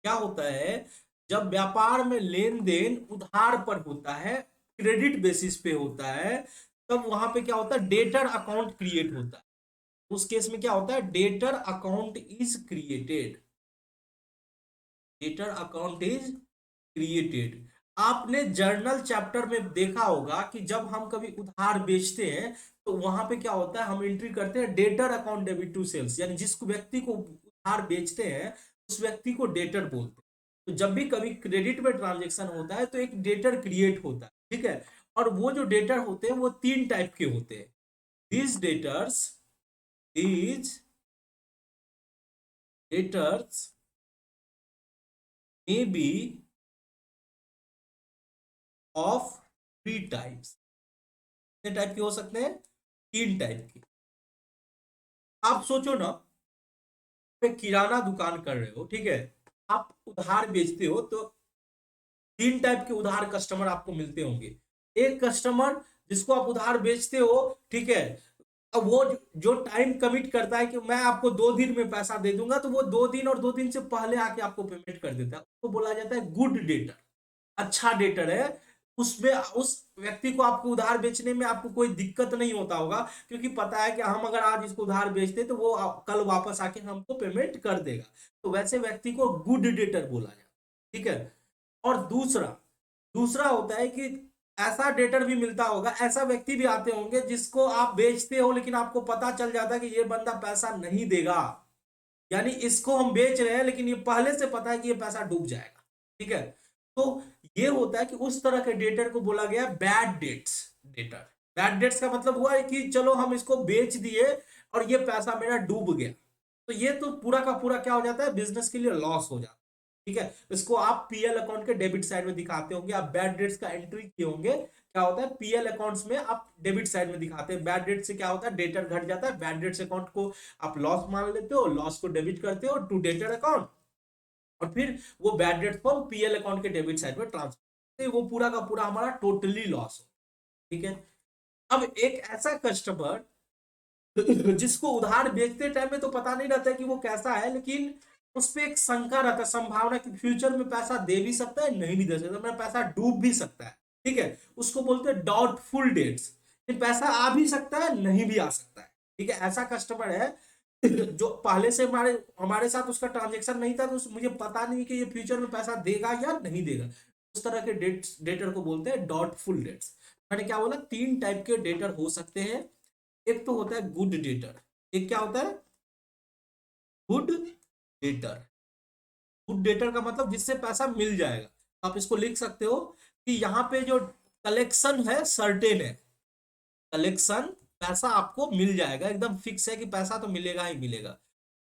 क्या होता है, जब व्यापार में लेन देन उधार पर होता है, क्रेडिट बेसिस पे होता है, तब वहां पे क्या होता है, डेटर अकाउंट क्रिएट होता है। उस केस में क्या होता है, debtor account is created, debtor account is created. आपने जर्नल चैप्टर में देखा होगा कि जब हम कभी उधार बेचते हैं, तो वहां पे क्या होता है, हम एंट्री करते हैं debtor account debit to sales, यानी जिस व्यक्ति को उधार बेचते हैं उस व्यक्ति को डेटर बोलते हैं। तो जब भी कभी क्रेडिट में ट्रांजेक्शन होता है, तो एक डेटर क्रिएट होता है। ठीक है, और वो जो डेटर होते हैं वो 3 टाइप के होते हैं। these debtors these debtors may be of 3 types. कितने टाइप के हो सकते हैं? 3 टाइप के। आप सोचो ना, एक किराना दुकान कर रहे हो, ठीक है, आप उधार बेचते हो तो 3 टाइप के उधार कस्टमर आपको मिलते होंगे। एक कस्टमर जिसको आप उधार बेचते हो, ठीक है, अब वो जो टाइम कमिट करता है कि मैं आपको 2 दिन में पैसा दे दूंगा, तो वो 2 दिन और 2 दिन से पहले आके आपको पेमेंट कर देता है, उसको बोला जाता है गुड डेटर, अच्छा डेटर है। उसमें उस व्यक्ति को आपको उधार बेचने में आपको कोई दिक्कत नहीं होता होगा, क्योंकि पता है कि हम अगर आज इसको उधार बेचते तो वो कल वापस आके हमको पेमेंट कर देगा। तो वैसे व्यक्ति को गुड डेटर बोला जाता है, ठीक है। और दूसरा दूसरा होता है कि ऐसा डेटर भी मिलता होगा, ऐसा व्यक्ति भी आते होंगे जिसको आप बेचते हो लेकिन आपको पता चल जाता है कि ये बंदा पैसा नहीं देगा, यानी इसको हम बेच रहे हैं लेकिन ये पहले से पता है कि ये पैसा डूब जाएगा, ठीक है। तो ये होता है कि उस तरह के डेटर को बोला गया bad debts debtor. Bad debts का मतलब हुआ है कि चलो हम इसको बेच दिए और ये पैसा मेरा डूब गया, तो ये तो पूरा का पूरा क्या हो जाता है, बिजनेस के लिए लॉस हो जाता है, ठीक है। इसको आप पीएल अकाउंट के डेबिट साइड में दिखाते होंगे, आप बैड डेट्स का एंट्री किए होंगे, क्या होता है पीएल अकाउंट्स में आप डेबिट साइड में दिखाते हैं। बैड डेट से क्या होता है, डेटर घट जाता है, बैड डेट्स अकाउंट को आप लॉस मान लेते हो, लॉस को डेबिट करते हो टू डेटर अकाउंट, और फिर वो bad debt form PL account के डेबिट साइड में ट्रांसफर, वो पूरा का पूरा हमारा टोटली लॉस हो, ठीक है। अब एक ऐसा कस्टमर जिसको उधार बेचते टाइम में तो पता नहीं रहता है कि वो कैसा है, लेकिन उस पर एक शंका रहता है, संभावना कि फ्यूचर में पैसा दे भी सकता है, नहीं भी दे सकता, मेरा पैसा डूब भी सकता है, ठीक है। उसको बोलते हैं डाउटफुल डेट्स, पैसा आ भी सकता है, नहीं भी आ सकता है, ठीक है। ऐसा कस्टमर है जो पहले से हमारे हमारे साथ उसका ट्रांजेक्शन नहीं था, तो मुझे पता नहीं कि ये फ्यूचर में पैसा देगा या नहीं देगा। उस तरह के डेट्स डेटर को बोलते हैं डाउटफुल डेट्स। मैंने क्या बोला, 3 टाइप के डेटर हो सकते हैं। एक तो होता है गुड डेटर, एक क्या होता है, गुड डेटर। गुड डेटर का मतलब जिससे पैसा मिल जाएगा। आप इसको लिख सकते हो कि यहाँ पे जो कलेक्शन है सर्टेन है, कलेक्शन पैसा आपको मिल जाएगा, एकदम फिक्स है कि पैसा तो मिलेगा ही मिलेगा,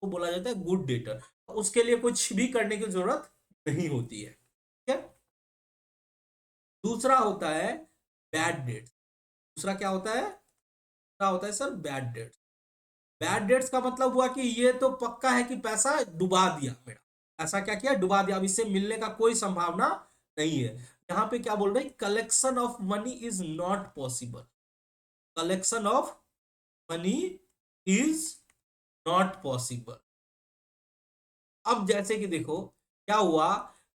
वो बोला जाता है गुड डेटर। उसके लिए कुछ भी करने की जरूरत नहीं होती है, ठीक है। दूसरा होता है बैड डेट। दूसरा क्या होता है, दूसरा होता है sir bad debt. Bad debts का मतलब हुआ कि ये तो पक्का है कि पैसा डुबा दिया मेरा, ऐसा क्या किया, डुबा दिया, अब इससे मिलने का कोई संभावना नहीं है। यहां पे क्या बोल रहे हैं, collection of money is not possible, collection of money is not possible. अब जैसे कि देखो क्या हुआ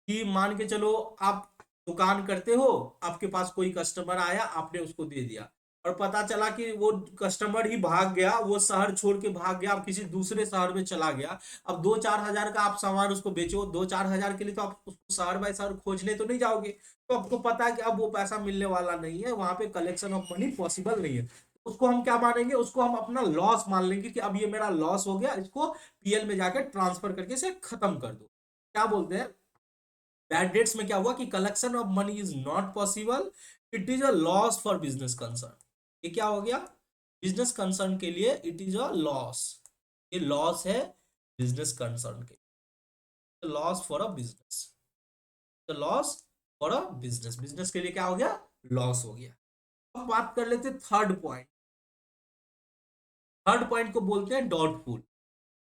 कि मान के चलो आप दुकान करते हो, आपके पास कोई कस्टमर आया, आपने उसको दे दिया, और पता चला कि वो कस्टमर ही भाग गया, वो शहर छोड़ के भाग गया, आप किसी दूसरे शहर में चला गया। अब 2-4 हजार का आप सामान उसको बेचो, 2-4 हजार के लिए तो आप उसको शहर बाय शहर खोजने तो नहीं जाओगे, तो आपको पता है कि अब वो पैसा मिलने वाला नहीं है, वहां पे कलेक्शन ऑफ मनी पॉसिबल नहीं है। उसको हम क्या मानेंगे, उसको हम अपना लॉस मान लेंगे कि अब ये मेरा लॉस हो गया, इसको पीएल में जाकर ट्रांसफर करके इसे खत्म कर दो। क्या बोलते हैं, बैड डेट्स में क्या हुआ कि collection of money is not possible, it is a loss for business concern. ये क्या हो गया, बिजनेस कंसर्न के लिए इट इज अ लॉस, ये लॉस है बिजनेस कंसर्न के, loss for a business, loss for a business, business के लिए क्या हो गया, लॉस हो गया। अब बात कर लेते थर्ड पॉइंट। थर्ड पॉइंट को बोलते हैं डाउटफुल।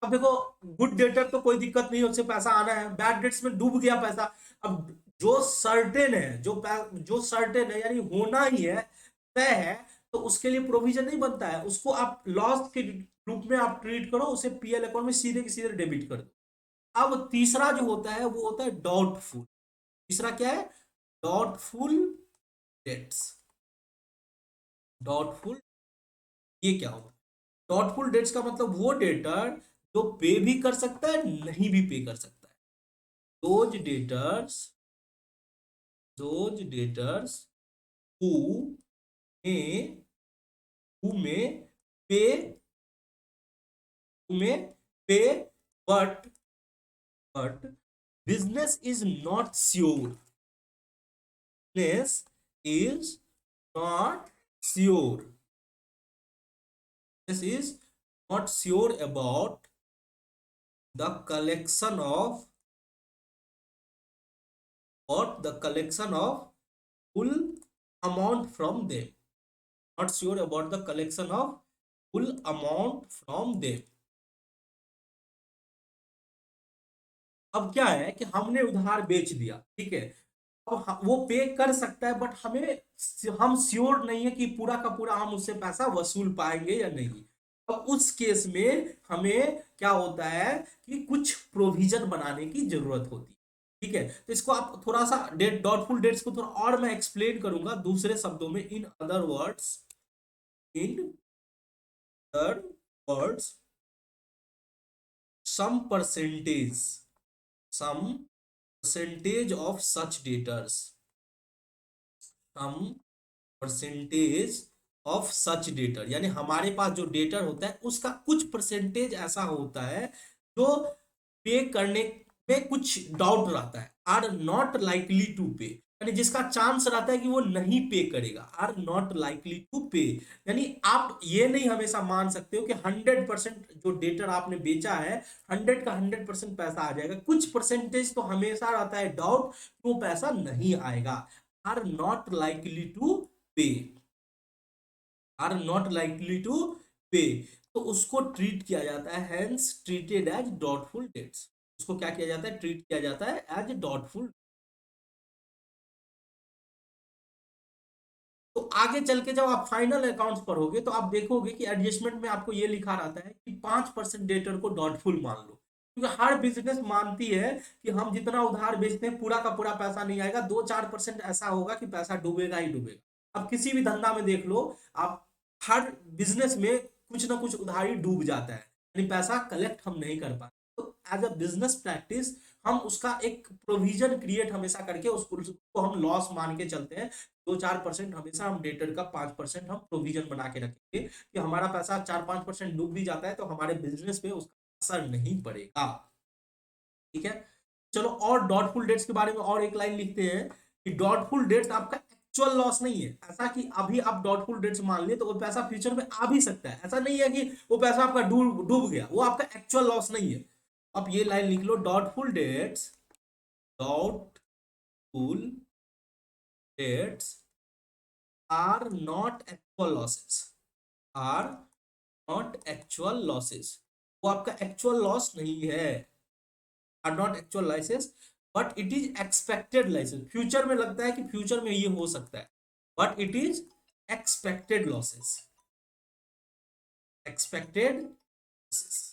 अब देखो, गुड डेटर तो कोई दिक्कत नहीं, उससे पैसा आना है, बैड डेट्स में डूब गया पैसा। अब जो सर्टेन है, जो सर्टेन है यानी होना ही है, तय है, तो उसके लिए प्रोविजन नहीं बनता है, उसको आप लॉस के रूप में आप ट्रीट करो, उसे पीएल अकाउंट में सीधे के सीधे डेबिट कर दो। अब तीसरा जो होता है वो होता है डाउटफुल। तीसरा क्या है, डाउटफुल डेट्स। डाउटफुल, ये क्या होता है, डॉटफुल डेट्स का मतलब वो डेटर जो पे भी कर सकता है, नहीं भी पे कर सकता है। Those debtors, those debtors who may who may पे हु मे पे but business is not sure, business is not sure, this is not sure about the collection of, or the collection of full amount from them, not sure about the collection of full amount from them. अब क्या है कि हमने उधार बेच दिया, ठीक है, अब वो पे कर सकता है, बट हम श्योर नहीं है कि पूरा का पूरा हम उससे पैसा वसूल पाएंगे या नहीं। अब उस केस में हमें क्या होता है कि कुछ प्रोविजन बनाने की जरूरत होती है, ठीक है। तो इसको आप थोड़ा सा डेट डॉटफुल डेट्स को थोड़ा और मैं एक्सप्लेन करूंगा दूसरे शब्दों में, in other words, in other words, some percentage some percentage of such debtors, some percentage of such debtor, यानी हमारे पास जो डेटर होता है उसका कुछ परसेंटेज ऐसा होता है जो पे करने में कुछ डाउट रहता है, आर नॉट लाइकली टू पे, यानी जिसका चांस रहता है कि वो नहीं पे करेगा, आर नॉट लाइकली टू पे। यानी आप ये नहीं हमेशा मान सकते हो कि 100% जो डेटर आपने बेचा है 100 का 100% पैसा आ जाएगा, कुछ परसेंटेज तो हमेशा रहता है डाउट कि वो पैसा नहीं आएगा, आर नॉट लाइकली टू पे, आर नॉट लाइकली टू पे। तो उसको ट्रीट किया जाता है, hence treated as doubtful dates, उसको क्या किया जाता है, ट्रीट किया जाता है एज डॉटफुल। तो आगे चल के जब आप फाइनल अकाउंट्स पढ़ोगे तो आप देखोगे कि एडजस्टमेंट में आपको ये लिखा रहता है कि 5% डेटर को डॉटफुल मान लो, क्योंकि हर बिजनेस मानती है कि हम जितना उधार बेचते हैं पूरा का पूरा पैसा नहीं आएगा, 2-4% ऐसा होगा कि पैसा डूबेगा ही डूबेगा। अब किसी भी धंधा में देख लो आप, हर बिजनेस में कुछ ना कुछ उधारी डूब जाता है, यानी पैसा कलेक्ट हम नहीं कर पाते। तो एज अ बिजनेस प्रैक्टिस हम उसका एक प्रोविजन क्रिएट हमेशा करके उसको हम लॉस मान के चलते हैं। 2-4% हमेशा हम डेटर का 5% हम प्रोविजन बना के रखेंगे कि हमारा पैसा 4-5% डूब भी जाता है तो हमारे बिजनेस पे उसका असर नहीं पड़ेगा, ठीक है। चलो और डॉटफुल डेट्स के बारे में और एक लाइन लिखते हैं कि डॉटफुल डेट्स आपका एक्चुअल लॉस नहीं है, ऐसा कि अभी आप डॉटफुल डेट्स मान लिए तो वो पैसा फ्यूचर में आ भी सकता है, ऐसा नहीं है कि वो पैसा आपका डूब डूब गया, वो आपका एक्चुअल लॉस नहीं है। अब ये लाइन लिख लो, doubtful debts are not actual losses, are not actual losses, वो आपका एक्चुअल लॉस नहीं है, are not actual losses, but it is expected losses, future में लगता है कि फ्यूचर में ये हो सकता है, but it is expected losses, expected losses,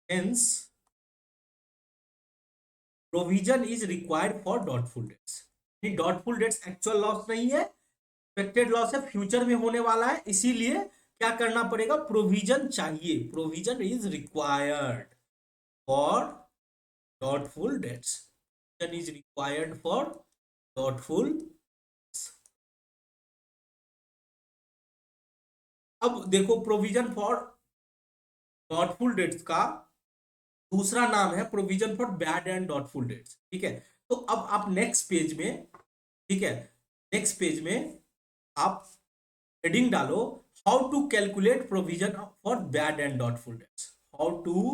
hence provision is required for doubtful debts. Doubtful debts actual loss नहीं है, एक्सपेक्टेड लॉस है, फ्यूचर में होने वाला है, इसीलिए क्या करना पड़ेगा, प्रोविजन चाहिए, provision is required for doubtful debts, provision is required for doubtful. अब देखो प्रोविजन फॉर डॉटफुल डेट्स का दूसरा नाम है provision for bad and doubtful debts, ठीक है। तो अब आप नेक्स्ट पेज में, ठीक है, नेक्स्ट पेज में आप हेडिंग डालो, how to calculate provision for bad and doubtful debts, how to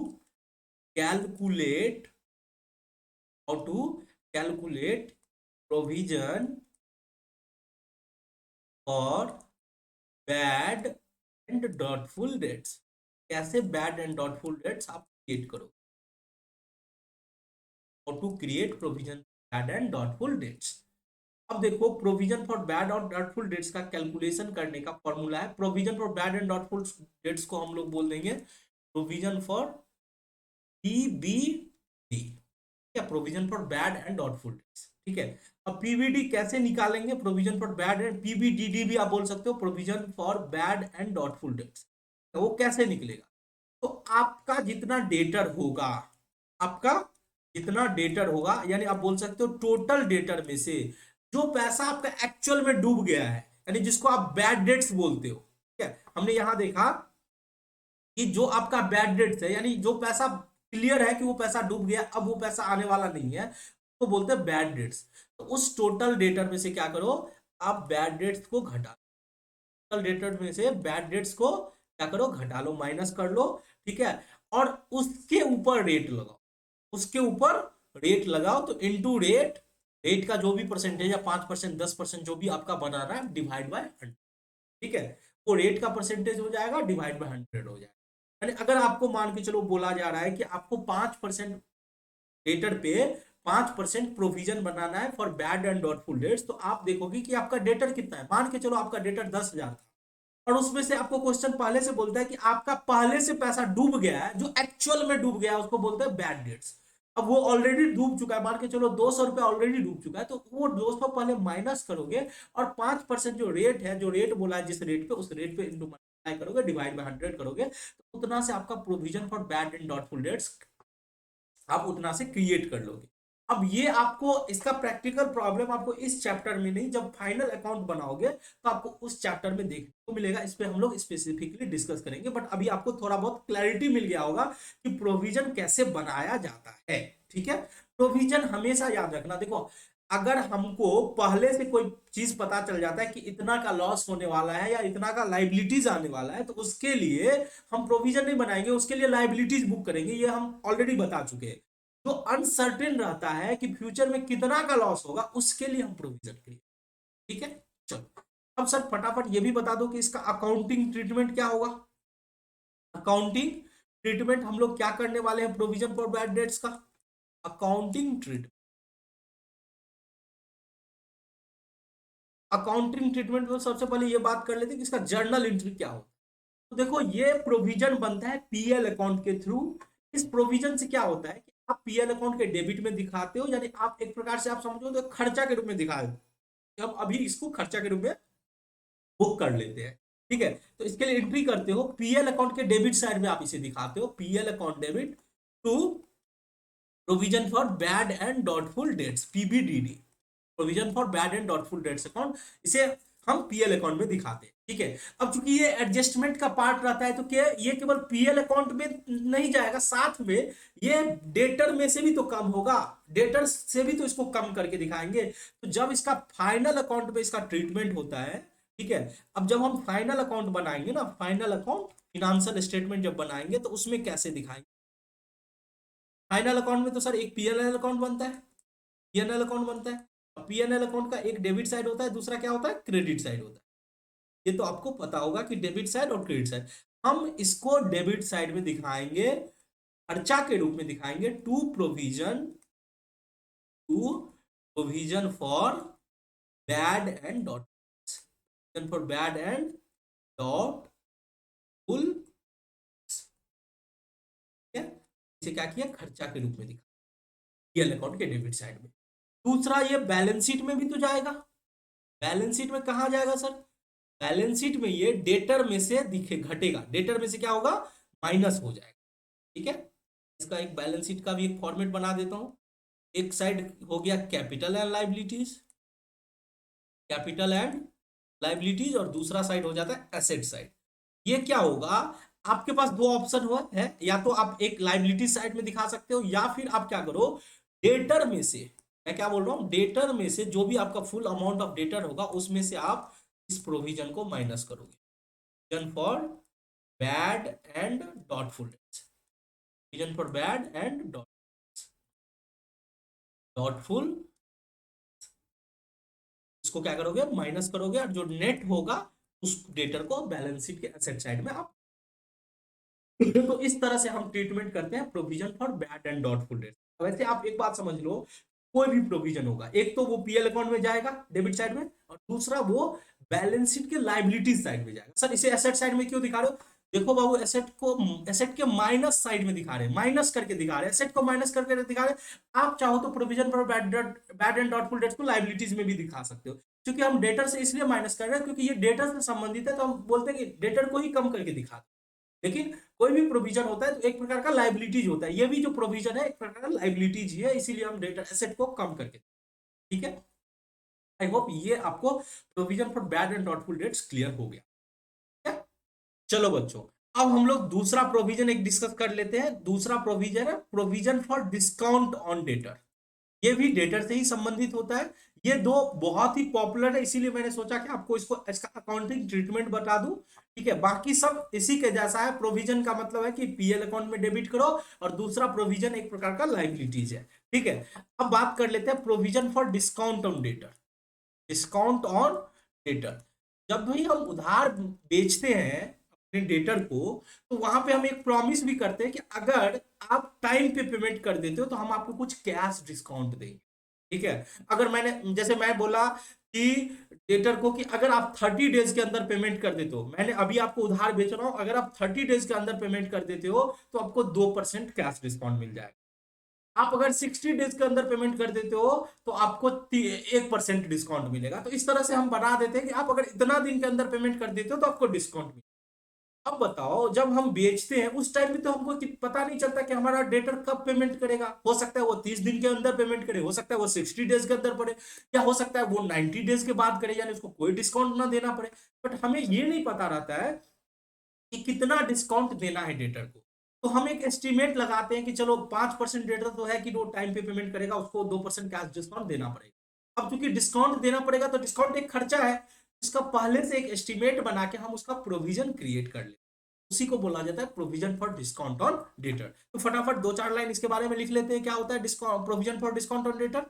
calculate, how to calculate provision for bad and doubtful debts, कैसे बैड एंड डॉटफुल डेट्स आप क्रिएट करो, how to create provision bad and doubtful debts. अब देखो provision for bad और doubtful debts का calculation करने का formula है, provision for bad and doubtful debts को हम लोग बोल देंगे प्रोविजन फॉर पीबीडी, क्या, provision for bad and doubtful debts, ठीक है। अब पीबीडी कैसे निकालेंगे, provision for bad and PBDD भी आप बोल सकते हो, provision for bad and doubtful debts, तो वो कैसे निकलेगा, तो आपका जितना डेटर होगा, आपका जितना डेटर होगा, यानी आप बोल सकते हो टोटल डेटर में से जो पैसा आपका एक्चुअल में डूब गया है, यानी जिसको आप बैड डेट्स बोलते हो, ठीक है। हमने यहां देखा कि जो आपका बैड डेट्स है, यानी जो पैसा क्लियर है कि वो पैसा डूब गया, अब वो पैसा आने वाला नहीं है, तो बोलते हैं बैड डेट्स। तो उस टोटल डेटर में से क्या करो, आप बैड डेट्स को घटा, टोटल डेटर में से बैड डेट्स को क्या करो, घटा लो, माइनस कर लो, ठीक है। और उसके ऊपर रेट लगाओ, उसके ऊपर रेट लगाओ, तो इनटू रेट रेट का जो भी परसेंटेज है 5%, 10% जो भी आपका बना रहा है, डिवाइड बाय 100। ठीक है, वो रेट का परसेंटेज हो जाएगा, डिवाइड बाय 100 हो जाएगा। यानी अगर आपको मान के चलो बोला जा रहा है कि आपको 5% डेटर पे 5% प्रोविजन बनाना है for bad and doubtful debts, तो आप देखोगे कि आपका डेटर कितना है। मान के चलो आपका डेटर 10,000 था, और उसमें से आपको क्वेश्चन पहले से बोलता है कि आपका पहले से पैसा डूब गया है, जो एक्चुअल में डूब गया है उसको बोलते हैं बैड डेट्स। अब वो ऑलरेडी डूब चुका है, मान के चलो 200 रुपया ऑलरेडी डूब चुका है, तो वो 200 पहले माइनस करोगे, और 5% जो रेट है, जो रेट बोला है जिस रेट पे, उस रेट पे इंटू मल्टीप्लाई करोगे, डिवाइड बाय 100 करोगे, तो उतना से आपका provision for bad and doubtful debts आप उतना से क्रिएट कर लोगे। अब ये आपको इसका प्रैक्टिकल प्रॉब्लम आपको इस चैप्टर में नहीं, जब फाइनल अकाउंट बनाओगे तो आपको उस चैप्टर में देखने को मिलेगा। इस पे हम लोग स्पेसिफिकली डिस्कस करेंगे, बट अभी आपको थोड़ा बहुत क्लैरिटी मिल गया होगा कि प्रोविजन कैसे बनाया जाता है। ठीक है, प्रोविजन हमेशा याद रखना। देखो, अगर हमको पहले से कोई चीज पता चल जाता है कि इतना का लॉस होने वाला है या इतना का लाइबिलिटीज आने वाला है, तो उसके लिए हम प्रोविजन नहीं बनाएंगे, उसके लिए लाइबिलिटीज बुक करेंगे। ये हम ऑलरेडी बता चुके हैं। जो अनसर्टेन रहता है कि फ्यूचर में कितना का लॉस होगा, उसके लिए हम प्रोविजन करेंगे। ठीक है, चलो अब सर फटाफट ये भी बता दो कि इसका अकाउंटिंग ट्रीटमेंट क्या होगा। अकाउंटिंग ट्रीटमेंट हम लोग क्या करने वाले हैं प्रोविजन फॉर बैड डेट्स का। अकाउंटिंग ट्रीटमेंट, अकाउंटिंग ट्रीटमेंट में सबसे पहले ये बात कर लेते हैं कि इसका जर्नल एंट्री क्या होता है। तो देखो, ये प्रोविजन बनता है पीएल अकाउंट के थ्रू। इस प्रोविजन से क्या होता है कि आप पीएल अकाउंट के डेबिट में दिखाते हो, यानी आप एक प्रकार से आप समझो तो खर्चा के रूप में दिखा दो कि हम अभी इसको खर्चा के रूप में बुक कर लेते हैं। ठीक है, तो इसके लिए एंट्री करते हो पीएल अकाउंट के डेबिट साइड में, आप इसे दिखाते हो PL account debit to provision for bad and doubtful debts, PBDD, provision for bad and doubtful debts account, इसे हम पीएल अकाउंट में दिखाते हैं। ठीक है, अब चूंकि ये एडजस्टमेंट का पार्ट रहता है, तो क्या ये केवल पीएल अकाउंट में नहीं जाएगा, साथ में ये डेटर में से भी तो कम होगा, डेटर से भी तो इसको कम करके दिखाएंगे। तो जब इसका फाइनल अकाउंट में इसका ट्रीटमेंट होता है, ठीक है, अब जब हम फाइनल अकाउंट बनाएंगे ना, फाइनल अकाउंट फिनेंशियल स्टेटमेंट जब बनाएंगे, तो उसमें कैसे दिखाएंगे। फाइनल अकाउंट में तो सर एक पीएनएल अकाउंट बनता है, पीएनएल अकाउंट बनता है। पीएनएल अकाउंट का एक डेबिट साइड होता है, दूसरा क्या होता है, क्रेडिट साइड होता है। ये तो आपको पता होगा कि डेबिट साइड और क्रेडिट साइड। हम इसको डेबिट साइड में दिखाएंगे, खर्चा के रूप में दिखाएंगे, to provision for bad and doubt, for bad and doubtful. इसे क्या किया, खर्चा के रूप में दिखा पीएल अकाउंट के डेबिट साइड में। दूसरा, ये बैलेंस शीट में भी तो जाएगा। बैलेंस शीट में कहा जाएगा सर, बैलेंस शीट में ये डेटर में से दिखे घटेगा, डेटर में से क्या होगा, माइनस हो जाएगा। ठीक है, इसका एक बैलेंस शीट का भी एक फॉर्मेट बना देता हूं। एक साइड हो गया capital and liabilities, capital and liabilities, और दूसरा साइड हो जाता है एसेट साइड। ये क्या होगा, आपके पास दो ऑप्शन हुआ है, या तो आप एक लाइबिलिटी साइड में दिखा सकते हो, या फिर आप क्या करो, डेटर में से, मैं क्या बोल रहा हूं, डेटर में से जो भी आपका फुल अमाउंट ऑफ डेटर होगा, उसमें से आप इस प्रोविजन को माइनस करोगे, provision for bad and doubtful debts, provision for bad and doubtful, इसको क्या करोगे, माइनस करोगे, और जो नेट होगा उस डेटर को बैलेंस शीट के एसेट साइड में आप तो इस तरह से हम ट्रीटमेंट करते हैं provision for bad and doubtful debts. वैसे आप एक बात समझ लो, कोई भी प्रोविजन होगा, एक तो वो पीएल अकाउंट में जाएगा डेबिट साइड में, और दूसरा वो बैलेंस शीट के लाइबिलिटीज साइड में जाएगा। सर इसे एसेट साइड में क्यों दिखा रहे हो, देखो बाबू, एसेट को एसेट के माइनस साइड में दिखा रहे हैं, माइनस करके दिखा रहे हैं, एसेट को माइनस करके दिखा रहे हैं। आप चाहो तो provision for bad and doubtful debts को लाइबिलिटीज में भी दिखा सकते हो। क्योंकि हम डेटर से इसलिए माइनस कर रहे हैं क्योंकि ये डेटर से संबंधित है, तो हम बोलते हैं कि डेटर को ही कम करके दिखा। लेकिन कोई भी प्रोविजन होता है तो एक प्रकार का लाइबिलिटीज होता है, ये भी जो प्रोविजन है एक प्रकार का लाइबिलिटीज ही है, इसीलिए हम डेटा एसेट को कम करके। ठीक है, आई होप ये आपको provision for bad and doubtful debts clear हो गया। ठीक है, चलो बच्चों, अब हम लोग दूसरा प्रोविजन एक डिस्कस कर लेते हैं। दूसरा प्रोविजन है provision for discount on debtor. ये भी डेटर से ही संबंधित होता है। ये दो बहुत ही पॉपुलर है, इसीलिए मैंने सोचा कि आपको इसको इसका अकाउंटिंग ट्रीटमेंट बता दूं। ठीक है, बाकी सब इसी के जैसा है। प्रोविजन का मतलब है कि पीएल अकाउंट में डेबिट करो, और दूसरा प्रोविजन एक प्रकार का लाइबिलिटीज है। ठीक है, अब बात कर लेते हैं provision for discount on debtor. Discount on debtor, जब भी हम उधार बेचते हैं अपने डेटर को, तो वहां पे हम एक प्रॉमिस भी करते हैं कि अगर आप टाइम पे पेमेंट कर देते हो तो हम आपको कुछ कैश डिस्काउंट देंगे। ठीक है, अगर मैंने जैसे मैं बोला कि डेटर को कि अगर आप 30 डेज के अंदर पेमेंट कर देते हो, मैंने अभी आपको उधार बेच रहा हूं, अगर आप 30 डेज के अंदर पेमेंट कर देते हो तो आपको 2% कैश डिस्काउंट मिल जाएगा। आप अगर 60 डेज के अंदर पेमेंट कर देते हो तो आपको 1% डिस्काउंट मिलेगा। तो इस तरह से हम बना देते हैं कि आप अगर इतना दिन के अंदर पेमेंट कर देते हो तो आपको डिस्काउंट मिलेगा। अब बताओ, जब हम बेचते हैं उस टाइम में तो हमको पता नहीं चलता कि हमारा डेटर कब पेमेंट करेगा। हो सकता है वो 30 दिन के अंदर पेमेंट करे, हो सकता है वो 60 डेज के अंदर पड़े, या हो सकता है वो 90 डेज के बाद करे, यानी उसको कोई डिस्काउंट ना देना पड़े। बट हमें ये नहीं पता रहता है कि कितना डिस्काउंट देना है डेटर को। तो हम एक एस्टिमेट लगाते हैं कि चलो 5% डेटर तो है कि वो टाइम पे पेमेंट करेगा, उसको 2% कैश डिस्काउंट देना पड़ेगा। अब क्योंकि डिस्काउंट देना पड़ेगा तो डिस्काउंट एक खर्चा है, इसका पहले से एक एस्टिमेट बना के हम उसका प्रोविजन क्रिएट कर लेते हैं। उसी को बोला जाता है provision for discount on debtor. तो फटाफट दो चार लाइन इसके बारे में लिख लेते हैं, क्या होता है discount, provision for discount on debtor.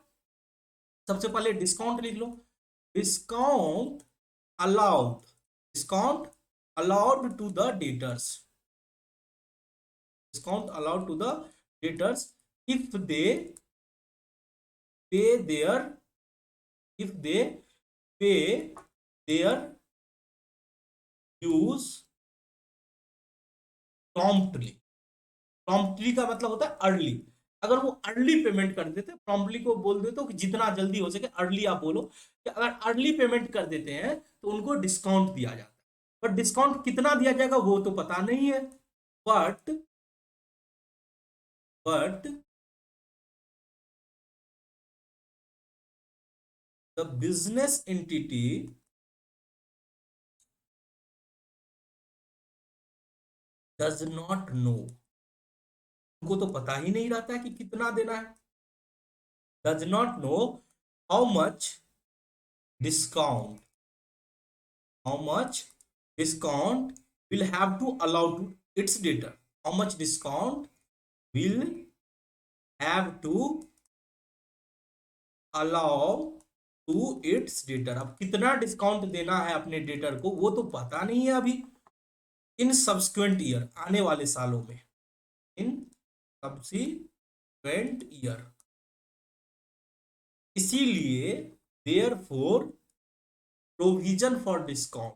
सबसे पहले डिस्काउंट लिख लो। Discount allowed, discount allowed to the debtors, discount allowed to the debtors if they pay their, if they pay their dues promptly। Promptly का मतलब होता है अर्ली। अगर वो अर्ली पेमेंट कर देते, प्रॉम्प्टली को बोल देते हो कि जितना जल्दी हो सके, अर्ली आप बोलो कि अगर अर्ली पेमेंट कर देते हैं तो उनको डिस्काउंट दिया जाता है। बट डिस्काउंट कितना दिया जाएगा वो तो पता नहीं है। But but the business entity does not know, उनको तो पता ही नहीं रहता है कि कितना देना है। does not know how much discount, how much discount will have to allow to its debtor, how much discount will have to allow to its debtor। अब कितना डिस्काउंट देना है अपने डेटर को वो तो पता नहीं है अभी। इन सब्सिक्वेंट ईयर, आने वाले सालों में, इन सब्सिक्वेंट ईयर, इसीलिए therefore provision for discount,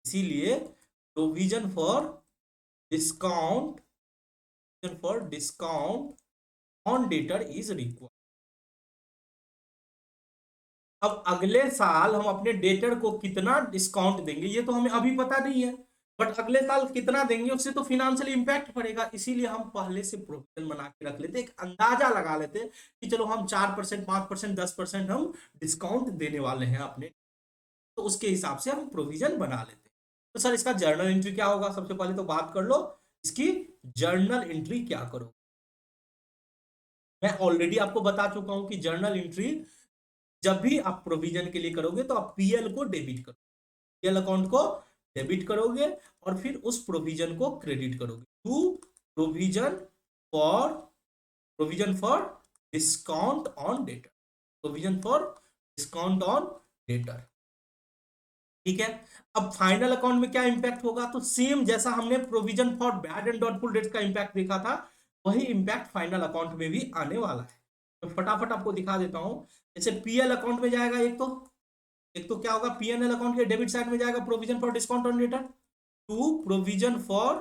इसीलिए provision for discount, for discount on debtor is required. अब अगले साल हम अपने डेटर को कितना डिस्काउंट देंगे ये तो हमें अभी पता नहीं है, बट अगले साल कितना देंगे उससे तो फिनेंशियल इंपैक्ट पड़ेगा। इसीलिए हम पहले से प्रोविजन बना के रख लेते, एक अंदाजा लगा लेते कि चलो हम 4%, 5%, 10% हम डिस्काउंट देने वाले हैं अपने, तो उसके हिसाब से हम प्रोविजन बना लेते हैं। तो सर इसका जर्नल एंट्री क्या होगा, सबसे पहले तो बात कर लो इसकी जर्नल एंट्री क्या करो। मैं ऑलरेडी आपको बता चुका हूं कि जर्नल एंट्री जब भी आप प्रोविजन के लिए करोगे तो आप पीएल को डेबिट करो, पीएल अकाउंट को डेबिट करोगे और फिर उस प्रोविजन को क्रेडिट करोगे to provision for, provision for discount on debtor, provision for discount on debtor. ठीक है, अब फाइनल अकाउंट में क्या इंपैक्ट होगा, तो सेम जैसा हमने provision for bad and doubtful debts का इंपैक्ट देखा था, वही इंपैक्ट फाइनल अकाउंट में भी आने वाला है। तो फटाफट आपको दिखा देता हूं। जैसे पीएल अकाउंट में जाएगा एक तो क्या होगा, पीएनएल अकाउंट के डेबिट साइड में जाएगा provision for discount on debtor to provision for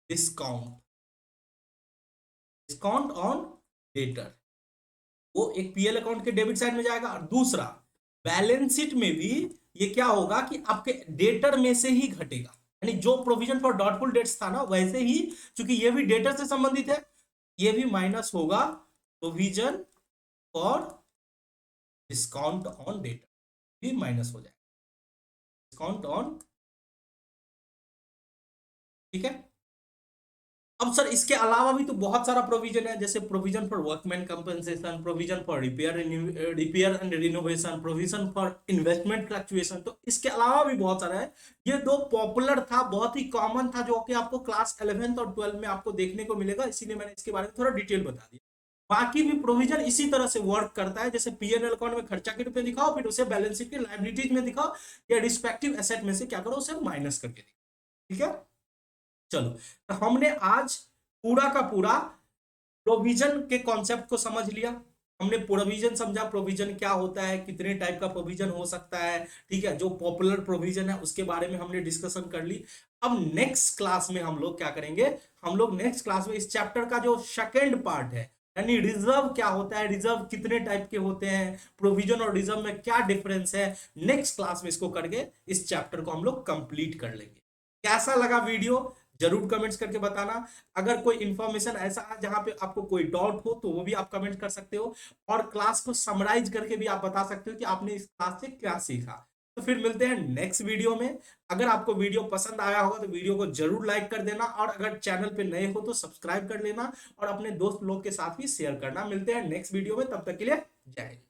discount, discount on debtor, वो एक पीएल अकाउंट के डेबिट साइड में जाएगा। और दूसरा बैलेंस शीट में भी ये क्या होगा कि आपके डेटर में से ही घटेगा, यानी जो प्रोविजन फॉर डॉटफुल डेट्स था ना वैसे ही, क्योंकि ये भी डेटर से संबंधित है, ये भी माइनस होगा provision for discount on debtor, भी माइनस हो जाएगा डिस्काउंट ऑन। ठीक है, अब सर इसके अलावा भी तो बहुत सारा प्रोविजन है, जैसे provision for workman compensation, provision for repair and renovation, provision for investment fluctuation. तो इसके अलावा भी बहुत सारा है। ये दो पॉपुलर था, बहुत ही कॉमन था, जो कि आपको क्लास 11th और 12 में आपको देखने को मिलेगा, इसीलिए मैंने इसके बारे में थोड़ा डिटेल बता दिया। बाकी भी प्रोविजन इसी तरह से वर्क करता है, जैसे पीएनएल अकाउंट में खर्चा के रूप में दिखाओ, फिर उसे बैलेंस शीट की लायबिलिटीज में दिखाओ, या रिस्पेक्टिव एसेट में से क्या करो, उसे माइनस करके दिखाओ। ठीक है, चलो, तो हमने आज पूरा का पूरा प्रोविजन के कॉन्सेप्ट को समझ लिया। हमने प्रोविजन समझा, प्रोविजन क्या होता है, कितने टाइप का प्रोविजन हो सकता है, ठीक है, जो पॉपुलर प्रोविजन है उसके बारे में हमने डिस्कशन कर ली। अब नेक्स्ट क्लास में हम लोग क्या करेंगे, हम लोग नेक्स्ट क्लास में इस चैप्टर का जो सेकेंड पार्ट है, यानी रिजर्व क्या होता है, रिजर्व कितने टाइप के होते हैं, प्रोविजन और रिजर्व में क्या डिफरेंस है, नेक्स्ट क्लास में इसको करके इस चैप्टर को हम लोग कंप्लीट कर लेंगे। कैसा लगा वीडियो जरूर कमेंट्स करके बताना। अगर कोई इंफॉर्मेशन ऐसा है जहां पे आपको कोई डाउट हो तो वो भी आप कमेंट कर सकते हो, और क्लास को समराइज करके भी आप बता सकते हो कि आपने इस क्लास से क्या सीखा। तो फिर मिलते हैं नेक्स्ट वीडियो में। अगर आपको वीडियो पसंद आया होगा तो वीडियो को जरूर लाइक कर देना, और अगर चैनल पे नए हो तो सब्सक्राइब कर लेना, और अपने दोस्त लोग के साथ भी शेयर करना। मिलते हैं नेक्स्ट वीडियो में, तब तक के लिए जय हिंद।